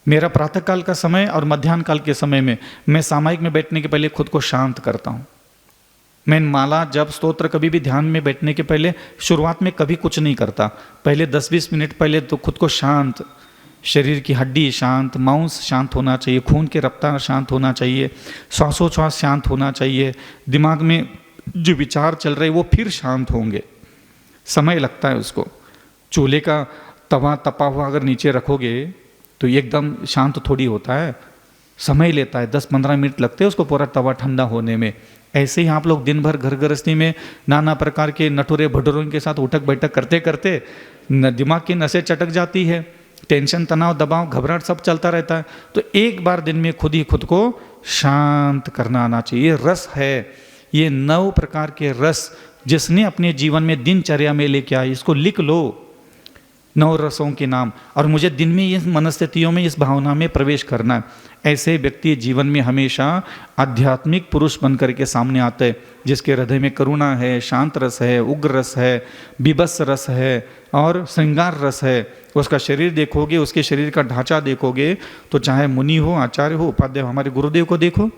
मेरा प्रातःकाल का समय और मध्याह्न काल के समय में मैं सामायिक में बैठने के पहले खुद को शांत करता हूँ। मैं माला जब स्तोत्र कभी भी ध्यान में बैठने के पहले शुरुआत में कभी कुछ नहीं करता। पहले 10-20 मिनट पहले तो खुद को शांत, शरीर की हड्डी शांत, मांस शांत होना चाहिए, खून के रफ्तार शांत होना चाहिए, श्वासोच्छ्वास शांत होना चाहिए, दिमाग में जो विचार चल रहे वो फिर शांत होंगे। समय लगता है उसको। चूल्हे का तवा तपा हुआ अगर नीचे रखोगे तो एकदम शांत थोड़ी होता है, समय लेता है। 10-15 मिनट लगते हैं उसको पूरा तवा ठंडा होने में। ऐसे ही आप लोग दिन भर घर गृहस्थी में नाना प्रकार के नटुरे भटुरों के साथ उठक बैठक करते करते दिमाग की नसें चटक जाती है, टेंशन, तनाव, दबाव, घबराहट सब चलता रहता है। तो एक बार दिन में खुद ही खुद को शांत करना आना चाहिए। ये रस है, ये 9 प्रकार के रस जिसने अपने जीवन में दिनचर्या में लेके आए, इसको लिख लो, 9 रसों के नाम। और मुझे दिन में इस मनस्थितियों में, इस भावना में प्रवेश करना है। ऐसे व्यक्ति जीवन में हमेशा आध्यात्मिक पुरुष बनकर के सामने आते हैं, जिसके हृदय में करुणा है, शांत रस है, उग्र रस है, विभत्स रस है और श्रृंगार रस है। उसका शरीर देखोगे, उसके शरीर का ढांचा देखोगे तो चाहे मुनि हो, आचार्य हो, उपाध्याय हो, हमारे गुरुदेव को देखो,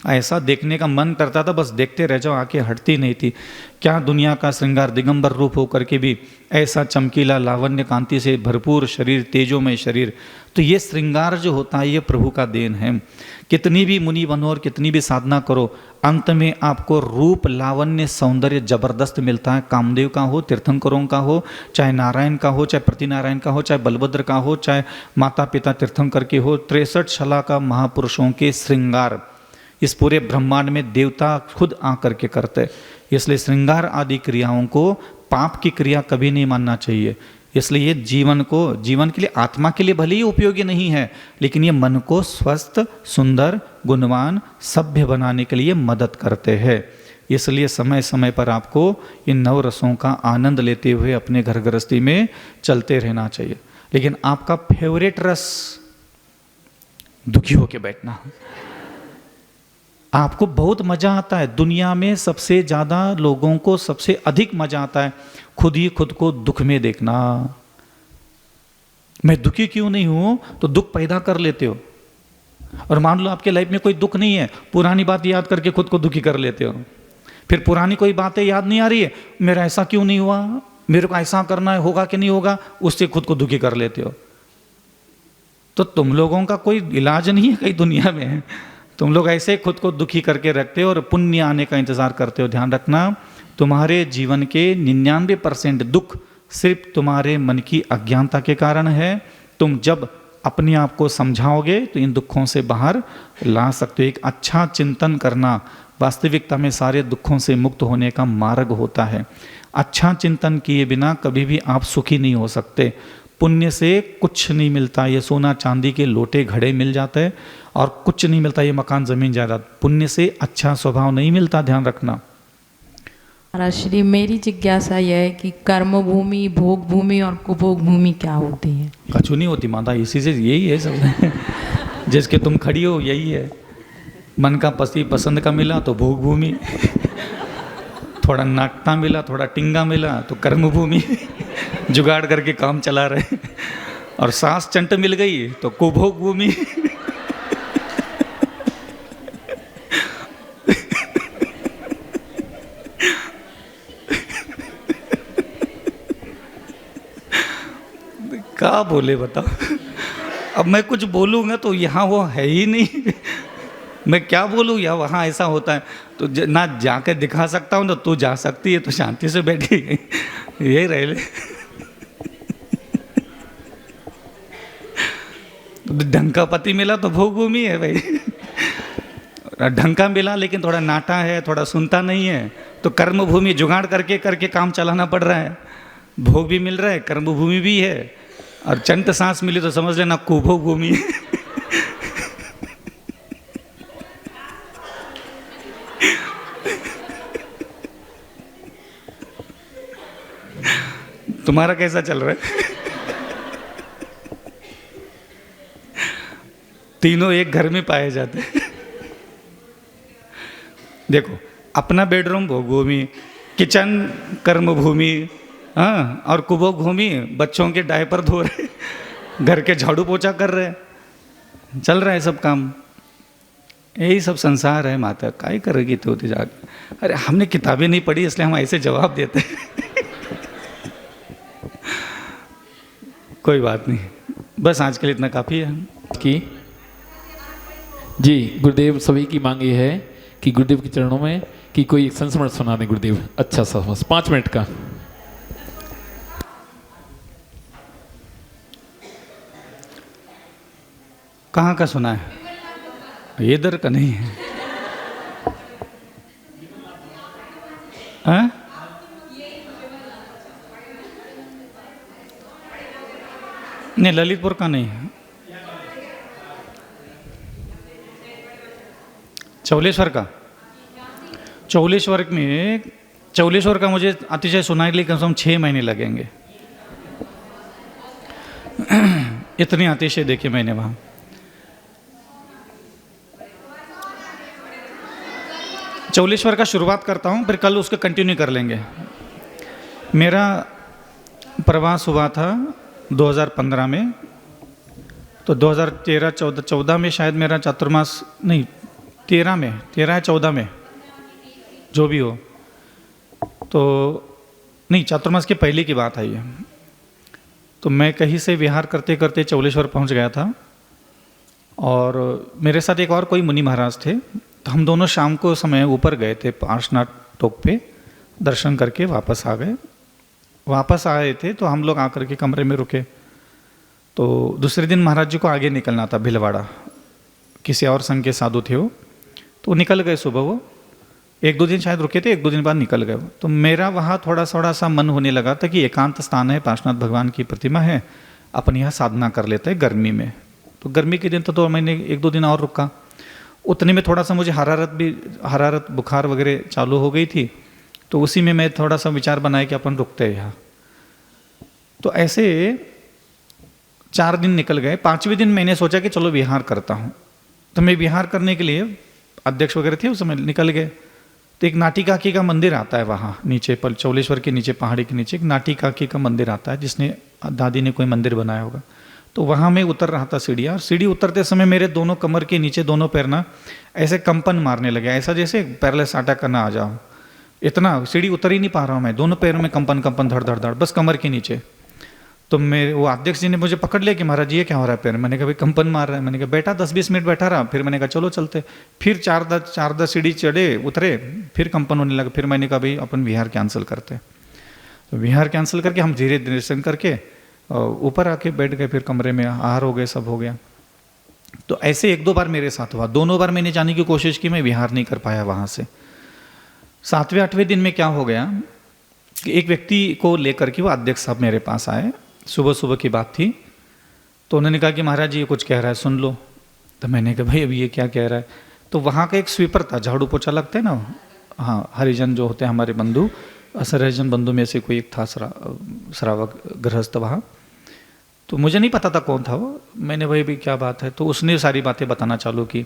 ऐसा देखने का मन करता था, बस देखते रह जाओ, आंखें हटती नहीं थी। क्या दुनिया का श्रृंगार, दिगंबर रूप होकर के भी ऐसा चमकीला, लावण्य कांति से भरपूर शरीर, तेजोमय शरीर। तो ये श्रृंगार जो होता है ये प्रभु का देन है। कितनी भी मुनि बनो और कितनी भी साधना करो, अंत में आपको रूप, लावण्य, सौंदर्य जबरदस्त मिलता है। कामदेव का हो, तीर्थंकरों का हो, चाहे नारायण का हो, चाहे प्रतिनारायण का हो, चाहे बलभद्र का हो, चाहे माता पिता तीर्थंकर के हो, 63 शला का महापुरुषों के श्रृंगार इस पूरे ब्रह्मांड में देवता खुद आकर के करते। इसलिए श्रृंगार आदि क्रियाओं को पाप की क्रिया कभी नहीं मानना चाहिए। इसलिए ये जीवन के लिए, आत्मा के लिए भले ही उपयोगी नहीं है, लेकिन ये मन को स्वस्थ, सुंदर, गुणवान, सभ्य बनाने के लिए मदद करते हैं। इसलिए समय समय पर आपको इन 9 रसों का आनंद लेते हुए अपने घर गृहस्थी में चलते रहना चाहिए। लेकिन आपका फेवरेट रस दुखी होके बैठना, आपको बहुत मजा आता है। दुनिया में सबसे ज्यादा लोगों को सबसे अधिक मजा आता है खुद ही खुद को दुख में देखना। मैं दुखी क्यों नहीं हूं, तो दुख पैदा कर लेते हो। और मान लो आपके लाइफ में कोई दुख नहीं है, पुरानी बात याद करके खुद को दुखी कर लेते हो। फिर पुरानी कोई बातें याद नहीं आ रही है, मेरा ऐसा क्यों नहीं हुआ, मेरे को ऐसा करना है, होगा कि नहीं होगा, उससे खुद को दुखी कर लेते हो। तो तुम लोगों का कोई इलाज नहीं है कहीं दुनिया में। तुम लोग ऐसे खुद को दुखी करके रखते हो और पुण्य आने का इंतजार करते हो। ध्यान रखना, तुम्हारे जीवन के 99% दुख सिर्फ तुम्हारे मन की अज्ञानता के कारण है। तुम जब अपने आप को समझाओगे तो इन दुखों से बाहर ला सकते हो। एक अच्छा चिंतन करना वास्तविकता में सारे दुखों से मुक्त होने का मार्ग होता है। अच्छा चिंतन किए बिना कभी भी आप सुखी नहीं हो सकते। पुण्य से कुछ नहीं मिलता, ये सोना चांदी के लोटे घड़े मिल जाते हैं, और कुछ नहीं मिलता, ये मकान जमीन जायदाद। पुण्य से अच्छा स्वभाव नहीं मिलता, ध्यान रखना। महाराज श्री, मेरी जिज्ञासा यह है कि कर्म भूमि, भोग भूमि और कुभोग भूमि क्या होती है? कछु नहीं होती माता, इसी से यही है सब। जिसके तुम खड़ी हो यही है। मन का पति पसंद का मिला तो भोग भूमि, थोड़ा नाकता मिला, थोड़ा टिंगा मिला तो कर्म भूमि, जुगाड़ करके काम चला रहे। और सास चंट मिल गई तो कुभोग भूमि। क्या बोले बताओ। अब मैं कुछ बोलूँगा तो यहाँ वो है ही नहीं। मैं क्या बोलूँ, या वहाँ ऐसा होता है तो ना जाके दिखा सकता हूँ, तो तू जा सकती है तो शांति से बैठी यही रह ले। ढंग का पति मिला तो भोग भूमि है भाई। ढंग का मिला लेकिन थोड़ा नाटा है, थोड़ा सुनता नहीं है, तो कर्म भूमि, जुगाड़ करके करके काम चलाना पड़ रहा है। भोग भी मिल रहा है, कर्म भूमि भी है, और चंट सांस मिली तो समझ लेना कुभोग भूमि है। तुम्हारा कैसा चल रहा है? तीनों एक घर में पाए जाते हैं। देखो, अपना बेडरूम भोग भूमि, किचन कर्म भूमि, हाँ, और कुभोग भूमि बच्चों के डायपर धो रहे, घर के झाड़ू पोछा कर रहे, चल रहा है सब काम। यही सब संसार है माता, काय करेगी तो होती जाकर। अरे हमने किताबें नहीं पढ़ी इसलिए हम ऐसे जवाब देते हैं। कोई बात नहीं, बस आज के लिए इतना काफ़ी है। की जी, गुरुदेव सभी की मांग ये है कि गुरुदेव के चरणों में कि कोई एक संस्मरण सुना दें गुरुदेव, अच्छा सा, बस 5 मिनट का। कहाँ का सुना है? इधर का नहीं है। हाँ? नहीं, ललितपुर का नहीं है, चौलेश्वर का। चौलेश्वर का मुझे अतिशय सुनाने के लिए कम से कम 6 महीने लगेंगे। इतने अतिशय देखे मैंने वहाँ। चौलेश्वर का शुरुआत करता हूँ, फिर कल उसको कंटिन्यू कर लेंगे। मेरा प्रवास हुआ था 2015 में, तो 2013-14 में शायद मेरा चातुर्मास, नहीं 13 या 14 में, जो भी हो, तो नहीं चातुर्मास के पहले की बात है ये। तो मैं कहीं से विहार करते करते चौलेश्वर पहुंच गया था, और मेरे साथ एक और कोई मुनि महाराज थे। तो हम दोनों शाम को समय ऊपर गए थे पार्श्वनाथ टोक पे, दर्शन करके वापस आ गए। वापस आए थे तो हम लोग आकर के कमरे में रुके। तो दूसरे दिन महाराज जी को आगे निकलना था भीलवाड़ा, किसी और संघ के साधु थे वो, तो निकल गए सुबह। वो 1-2 दिन शायद रुके थे, 1-2 दिन बाद निकल गए। तो मेरा वहाँ थोड़ा सा मन होने लगा था कि एकांत स्थान है, पार्श्वनाथ भगवान की प्रतिमा है, अपन यहाँ साधना कर लेते हैं गर्मी में। तो गर्मी के दिन तो मैंने 1-2 दिन और रुका। उतने में थोड़ा सा मुझे हरारत बुखार वगैरह चालू हो गई थी। तो उसी में मैं थोड़ा सा विचार बनाया कि अपन रुकते हैं यहाँ। तो ऐसे 4 दिन निकल गए। 5वें दिन मैंने सोचा कि चलो विहार करता हूँ। तो मैं विहार करने के लिए, अध्यक्ष वगैरह थे उस समय, निकल गए। तो एक नाटी काकी का मंदिर आता है वहाँ नीचे, चौलेश्वर के नीचे, पहाड़ी के नीचे एक नाटी काकी का मंदिर आता है, जिसने दादी ने कोई मंदिर बनाया होगा। तो वहाँ मैं उतर रहा था सीढ़ियाँ, और सीढ़ी उतरते समय मेरे दोनों कमर के नीचे दोनों पैर ना ऐसे कंपन मारने लगे, ऐसा जैसे पैरलेस अटैक करना आ जाओ। इतना सीढ़ी उतर ही नहीं पा रहा हूँ मैं, दोनों पैरों में कंपन धड़ धड़ धड़, बस कमर के नीचे। तो मेरे वो अध्यक्ष जी ने मुझे पकड़ लिया कि महाराज जी ये क्या हो रहा है पैर। मैंने कहा भाई कंपन मार रहा है। मैंने कहा बेटा 10-20 मिनट बैठा रहा। फिर मैंने कहा चलो चलते। फिर 4-10 सीढ़ी चढ़े उतरे, फिर कंपन होने लगा। फिर मैंने कहा भाई अपन विहार कैंसिल करते। तो विहार कैंसिल करके हम धीरे दर्शन करके ऊपर आके बैठ गए। फिर कमरे में आहार हो गए, सब हो गया। तो ऐसे 1-2 बार मेरे साथ हुआ। दोनों बार मैंने जाने की कोशिश की, मैं विहार नहीं कर पाया वहाँ से। 7वें-8वें दिन में क्या हो गया कि एक व्यक्ति को लेकर के वो अध्यक्ष साहब मेरे पास आए। सुबह की बात थी। तो उन्होंने कहा कि महाराज जी ये कुछ कह रहा है, सुन लो। तो मैंने कहा भाई अभी ये क्या कह रहा है। तो वहाँ का एक स्वीपर था, झाड़ू पोछा लगते हैं ना, हाँ, हरिजन जो होते हैं हमारे बंधु, हरिजन बंधु में से कोई एक था श्रावक गृहस्थ वहाँ। तो मुझे नहीं पता था कौन था वो। मैंने भाई भी क्या बात है। तो उसने सारी बातें बताना चालू की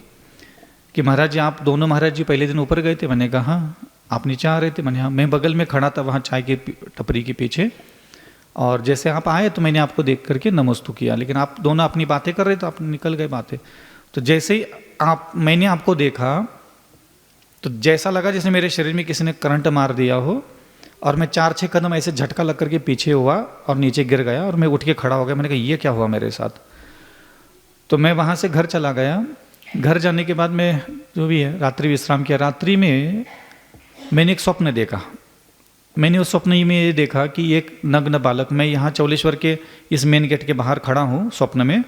कि महाराज जी आप दोनों, महाराज जी पहले दिन ऊपर गए थे। मैंने कहा हाँ। आप नीचे आ रहे थे। मैंने हाँ। मैं बगल में खड़ा था वहाँ चाय की टपरी के पीछे, और जैसे आप आए तो मैंने आपको देख करके नमस्तु किया, लेकिन आप दोनों अपनी बातें कर रहे तो आप निकल गए बातें। तो जैसे ही मैंने आपको देखा तो जैसा लगा जैसे मेरे शरीर में किसी ने करंट मार दिया हो, और मैं 4-6 कदम ऐसे झटका लग करके पीछे हुआ और नीचे गिर गया, और मैं उठ के खड़ा हो गया। मैंने कहा ये क्या हुआ मेरे साथ। तो मैं वहाँ से घर चला गया। घर जाने के बाद मैं जो भी है रात्रि विश्राम किया। रात्रि में मैंने एक स्वप्न देखा। मैंने उस स्वप्न में ये देखा कि एक नग्न बालक, मैं यहाँ चौलेश्वर के इस मेन गेट के बाहर खड़ा हूँ स्वप्न में,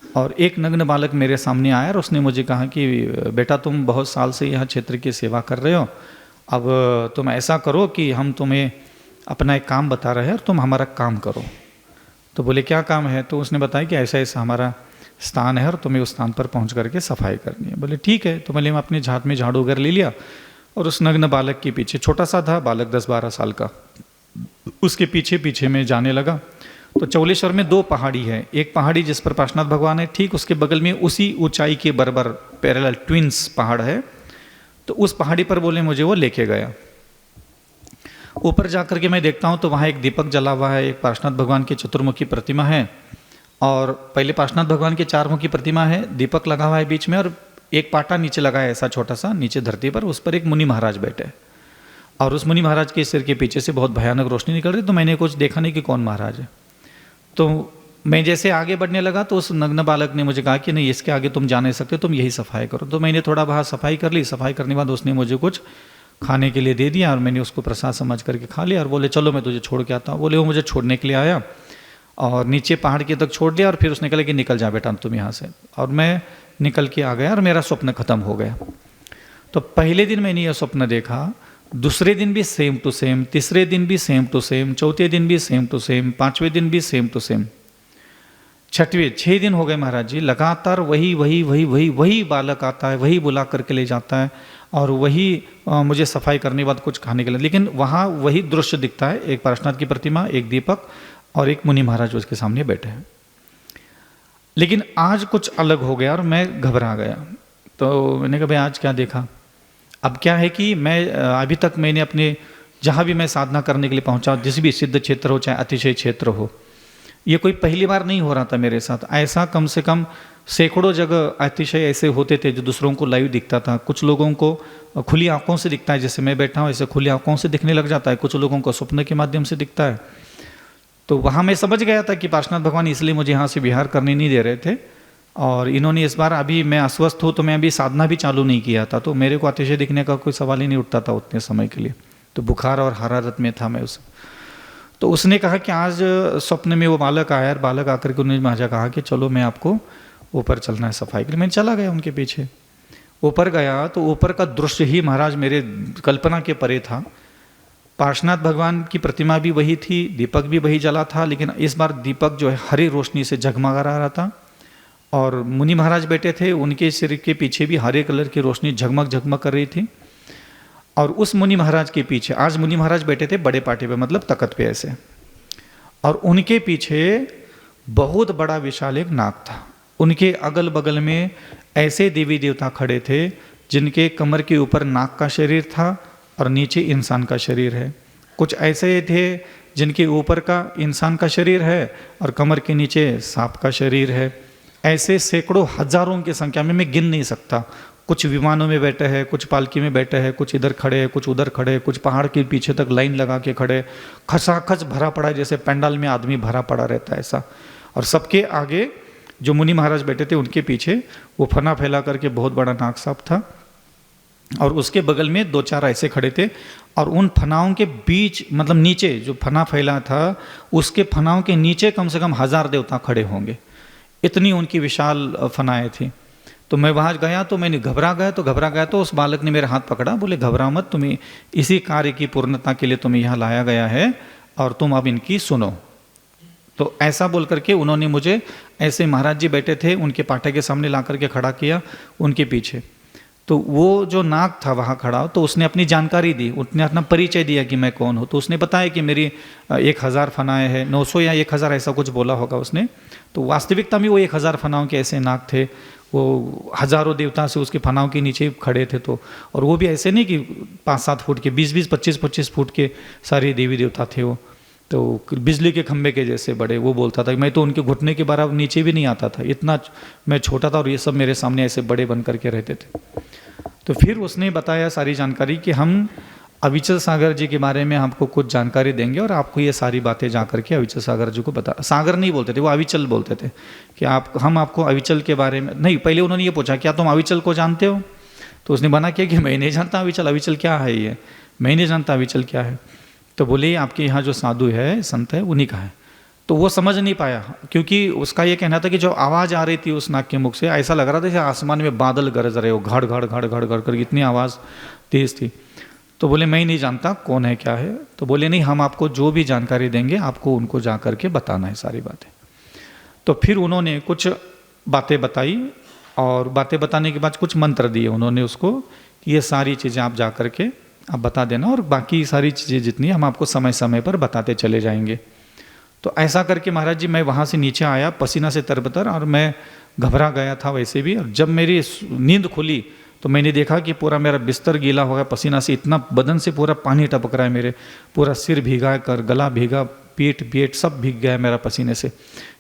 और एक नग्न बालक मेरे सामने आया और उसने मुझे कहा कि बेटा तुम बहुत साल से यहाँ क्षेत्र की सेवा कर रहे हो, अब तुम ऐसा करो कि हम तुम्हें अपना एक काम बता रहे हैं और तुम हमारा काम करो। तो बोले क्या काम है। तो उसने बताया कि ऐसा ऐसा हमारा स्थान है और तुम्हें उस स्थान पर पहुँच करके सफाई करनी है। बोले ठीक है। तो मैंने अपने हाथ में झाड़ू वगैरह ले लिया, और उस नग्न बालक के पीछे, छोटा सा था बालक 10-12 साल का, उसके पीछे पीछे में जाने लगा। तो चौलेश्वर में 2 पहाड़ी है। एक पहाड़ी जिस पर पार्श्वनाथ भगवान है, ठीक उसके बगल में उसी ऊंचाई के बराबर पैरेलल ट्विंस पहाड़ है। तो उस पहाड़ी पर बोले मुझे वो लेके गया। ऊपर जाकर के मैं देखता हूँ तो वहाँ एक दीपक जला हुआ है, एक पार्श्वनाथ भगवान की चतुर्मुखी प्रतिमा है, और पहले पार्श्वनाथ भगवान की 4 मुखी प्रतिमा है, दीपक लगा हुआ है बीच में, और एक पाटा नीचे लगा है ऐसा छोटा सा नीचे धरती पर, उस पर एक मुनि महाराज बैठे, और उस मुनि महाराज के सिर के पीछे से बहुत भयानक रोशनी निकल रही। तो मैंने कुछ देखा नहीं कि कौन महाराज है। तो मैं जैसे आगे बढ़ने लगा तो उस नग्न बालक ने मुझे कहा कि नहीं इसके आगे तुम जा नहीं सकते, तुम यही सफाई करो। तो मैंने थोड़ा वहाँ सफाई कर ली। सफाई करने के बाद उसने मुझे कुछ खाने के लिए दे दिया, और मैंने उसको प्रसाद समझ करके खा लिया, और बोले चलो मैं तुझे छोड़ के आता हूँ। बोले वो मुझे छोड़ने के लिए आया और नीचे पहाड़ के तक छोड़ दिया, और फिर उसने कहा कि निकल जा बेटा तुम यहाँ से, और मैं निकल के आ गया और मेरा स्वप्न खत्म हो गया। तो पहले दिन मैंने यह स्वप्न देखा, दूसरे दिन भी सेम टू सेम, तीसरे दिन भी सेम टू सेम, चौथे दिन भी सेम टू सेम, 5वें दिन भी सेम टू सेम। 6 दिन हो गए महाराज जी, लगातार वही बालक आता है, वही बुला करके ले जाता है और वही मुझे सफाई करने के बाद कुछ खाने के लिए, लेकिन वहाँ वही दृश्य दिखता है, एक पार्श्वनाथ की प्रतिमा, एक दीपक और एक मुनि महाराज उसके सामने बैठे हैं। लेकिन आज कुछ अलग हो गया और मैं घबरा गया। तो मैंने कहा भाई आज क्या देखा? अब क्या है कि मैं अभी तक मैंने अपने जहाँ भी मैं साधना करने के लिए पहुँचा, जिस भी सिद्ध क्षेत्र हो चाहे अतिशय क्षेत्र हो, ये कोई पहली बार नहीं हो रहा था मेरे साथ। ऐसा कम से कम सैकड़ों जगह अतिशय ऐसे होते थे जो दूसरों को लाइव दिखता था। कुछ लोगों को खुली आंखों से दिखता है, जैसे मैं बैठा हूँ ऐसे खुली आंखों से दिखने लग जाता है, कुछ लोगों को स्वप्न के माध्यम से दिखता है। तो वहाँ मैं समझ गया था कि पार्श्वनाथ भगवान इसलिए मुझे यहाँ से विहार करने नहीं दे रहे थे, और इन्होंने इस बार, अभी मैं अस्वस्थ हूँ तो मैं अभी साधना भी चालू नहीं किया था, तो मेरे को अतिशय दिखने का कोई सवाल ही नहीं उठता था उतने समय के लिए। तो बुखार और हरारत में था मैं उस। तो उसने कहा कि आज स्वप्न में वो बालक आया, और बालक आकर के उन्होंने मुझे कहा कि चलो मैं आपको ऊपर चलना है सफाई के लिए। मैं चला गया उनके पीछे, ऊपर गया तो ऊपर का दृश्य ही महाराज मेरे कल्पना के परे था। पार्श्वनाथ भगवान की प्रतिमा भी वही थी, दीपक भी वही जला था, लेकिन इस बार दीपक जो है हरी रोशनी से जगमगा रहा था, और मुनि महाराज बैठे थे, उनके सिर के पीछे भी हरे कलर की रोशनी झगमग झगमग कर रही थी। और उस मुनि महाराज के पीछे, आज मुनि महाराज बैठे थे बड़े पाटे पे, मतलब तख्त पे ऐसे, और उनके पीछे बहुत बड़ा विशाल एक नाग था। उनके अगल बगल में ऐसे देवी देवता खड़े थे जिनके कमर के ऊपर नाग का शरीर था और नीचे इंसान का शरीर है। कुछ ऐसे थे जिनके ऊपर का इंसान का शरीर है और कमर के नीचे सांप का शरीर है। ऐसे सैकड़ों हजारों की संख्या में मैं गिन नहीं सकता। कुछ विमानों में बैठे हैं, कुछ पालकी में बैठे हैं, कुछ इधर खड़े हैं, कुछ उधर खड़े हैं, कुछ पहाड़ के पीछे तक लाइन लगा के खड़े, खचाखच भरा पड़ा है, जैसे पंडाल में आदमी भरा पड़ा रहता है ऐसा। और सबके आगे जो मुनि महाराज बैठे थे उनके पीछे वो फना फैला करके बहुत बड़ा नाग सांप था, और उसके बगल में 2-4 ऐसे खड़े थे, और उन फनाओं के बीच, मतलब नीचे जो फना फैला था उसके फनाओं के नीचे कम से कम 1000 देवता खड़े होंगे, इतनी उनकी विशाल फनाएं थी। तो मैं वहाँ गया तो मैंने घबरा गया तो उस बालक ने मेरा हाथ पकड़ा, बोले घबरा मत, तुम्हें इसी कार्य की पूर्णता के लिए तुम्हें यहाँ लाया गया है और तुम अब इनकी सुनो। तो ऐसा बोल करके उन्होंने मुझे, ऐसे महाराज जी बैठे थे उनके पाटे के सामने ला करके खड़ा किया उनके पीछे। तो वो जो नाग था वहाँ खड़ा, तो उसने अपनी जानकारी दी, उसने अपना परिचय दिया कि मैं कौन हूँ। तो उसने बताया कि मेरी 1000 फनाएँ हैं, 900 या 1000 ऐसा कुछ बोला होगा उसने। तो वास्तविकता में वो 1000 फनाओं के ऐसे नाग थे, वो हजारों देवता से उसके फनाओं के नीचे खड़े थे। तो और वो भी ऐसे नहीं कि 5-7 फुट के, 20-20, 25-25 फुट के सारे देवी देवता थे वो। तो बिजली के खंभे के जैसे बड़े। वो बोलता था मैं तो उनके घुटने के बराबर नीचे भी नहीं आता था, इतना मैं छोटा था, और ये सब मेरे सामने ऐसे बड़े बन करके रहते थे। तो फिर उसने बताया सारी जानकारी कि हम अविचल सागर जी के बारे में आपको कुछ जानकारी देंगे, और आपको ये सारी बातें जा करके अविचल सागर जी को बता। सागर नहीं बोलते थे वो, अविचल बोलते थे कि हम आपको अविचल के बारे में नहीं। पहले उन्होंने ये पूछा क्या तुम अविचल को जानते हो? तो उसने बना किया कि मैं नहीं जानता अविचल, अविचल क्या है ये, मैं नहीं जानता अविचल क्या है। तो बोले आपके यहाँ जो साधु है, संत है, उन्हीं का है। तो वो समझ नहीं पाया, क्योंकि उसका ये कहना था कि जो आवाज़ आ रही थी उस नाग के मुख से, ऐसा लग रहा था जैसे आसमान में बादल गरज रहे हो, घड़ घड़ घड़ घड़ घड़ कर, इतनी आवाज़ तेज़ थी। तो बोले मैं ही नहीं जानता कौन है क्या है। तो बोले नहीं, हम आपको जो भी जानकारी देंगे आपको उनको जा करके बताना है सारी बातें। तो फिर उन्होंने कुछ बातें बताई, और बातें बताने के बाद कुछ मंत्र दिए उन्होंने उसको कि ये सारी चीज़ें आप जा करके आप बता देना, और बाकी सारी चीज़ें जितनी हम आपको समय समय पर बताते चले जाएंगे। तो ऐसा करके महाराज जी मैं वहाँ से नीचे आया पसीना से तरबतर, और मैं घबरा गया था वैसे भी। और जब मेरी नींद खुली तो मैंने देखा कि पूरा मेरा बिस्तर गीला हो गया पसीना से, इतना बदन से पूरा पानी टपक रहा है, मेरे पूरा सिर भीगा कर, गला भीगा, पीठ सब भीग गया मेरा पसीने से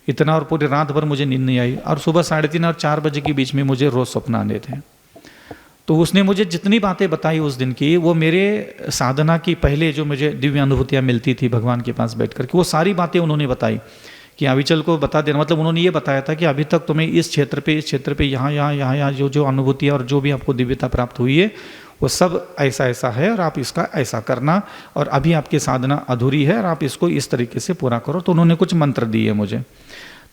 इतना। और पूरी रात भर मुझे नींद नहीं आई, और सुबह 3:30 और 4 बजे के बीच में मुझे रोज़ स्वप्न आने थे। तो उसने मुझे जितनी बातें बताई उस दिन की, वो मेरे साधना की पहले जो मुझे दिव्य अनुभूतियाँ मिलती थी भगवान के पास बैठ कर के, वो सारी बातें उन्होंने बताई कि अविचल को बता देना। मतलब उन्होंने ये बताया था कि अभी तक तुम्हें इस क्षेत्र पे यहाँ जो अनुभूतियाँ और जो भी आपको दिव्यता प्राप्त हुई है वो सब ऐसा ऐसा है, और आप इसका ऐसा करना, और अभी आपकी साधना अधूरी है और आप इसको इस तरीके से पूरा करो। तो उन्होंने कुछ मंत्र दिए मुझे।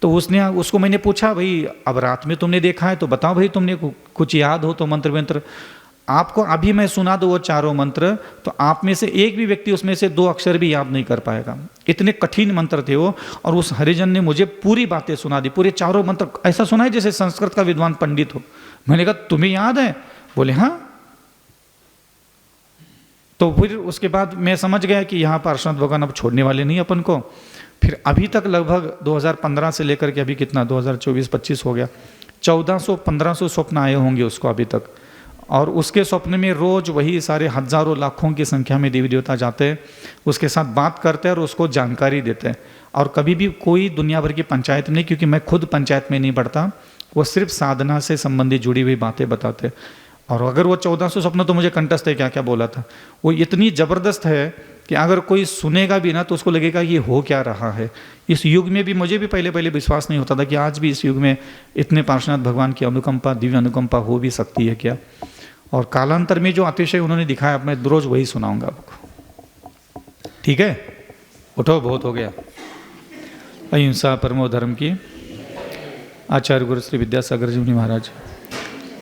तो उसको मैंने पूछा भाई अब रात में तुमने देखा है तो बताओ भाई, तुमने कुछ याद हो तो मंत्र। आपको अभी मैं सुना दूँ वो चारों मंत्र, तो आप में से एक भी व्यक्ति उसमें से 2 अक्षर भी याद नहीं कर पाएगा। इतने कठिन मंत्र थे वो। और उस हरिजन ने मुझे पूरी बातें सुना दी, पूरे चारों मंत्र ऐसा सुना है जैसे संस्कृत का विद्वान पंडित हो। मैंने कहा तुम्हें याद है? बोले हाँ। तो फिर उसके बाद मैं समझ गया कि यहाँ पार्श्वनाथ भगवान अब छोड़ने वाले नहीं अपन को। फिर अभी तक लगभग 2015 से लेकर के अभी कितना 2024-25 हो गया, 1400-1500 स्वप्न आए होंगे उसको अभी तक। और उसके स्वप्न में रोज वही सारे हजारों लाखों की संख्या में देवी देवता जाते हैं, उसके साथ बात करते हैं और उसको जानकारी देते हैं। और कभी भी कोई दुनिया भर की पंचायत में नहीं, क्योंकि मैं खुद पंचायत में नहीं पढ़ता, वो सिर्फ साधना से संबंधित जुड़ी हुई बातें बताते। और अगर वो 1400 स्वप्न तो मुझे कंठस्थ है क्या क्या बोला था, वो इतनी ज़बरदस्त है कि अगर कोई सुनेगा भी ना तो उसको लगेगा ये हो क्या रहा है। इस युग में भी मुझे भी पहले विश्वास नहीं होता था कि आज भी इस युग में इतने पार्श्वनाथ भगवान की अनुकंपा, दिव्य अनुकंपा हो भी सकती है क्या। और कालांतर में जो अतिशय उन्होंने दिखाया, मैं रोज वही सुनाऊंगा आपको। ठीक है, उठो, बहुत हो गया। अहिंसा परमो धर्म की। आचार्य गुरु श्री विद्यासागर जी महाराज।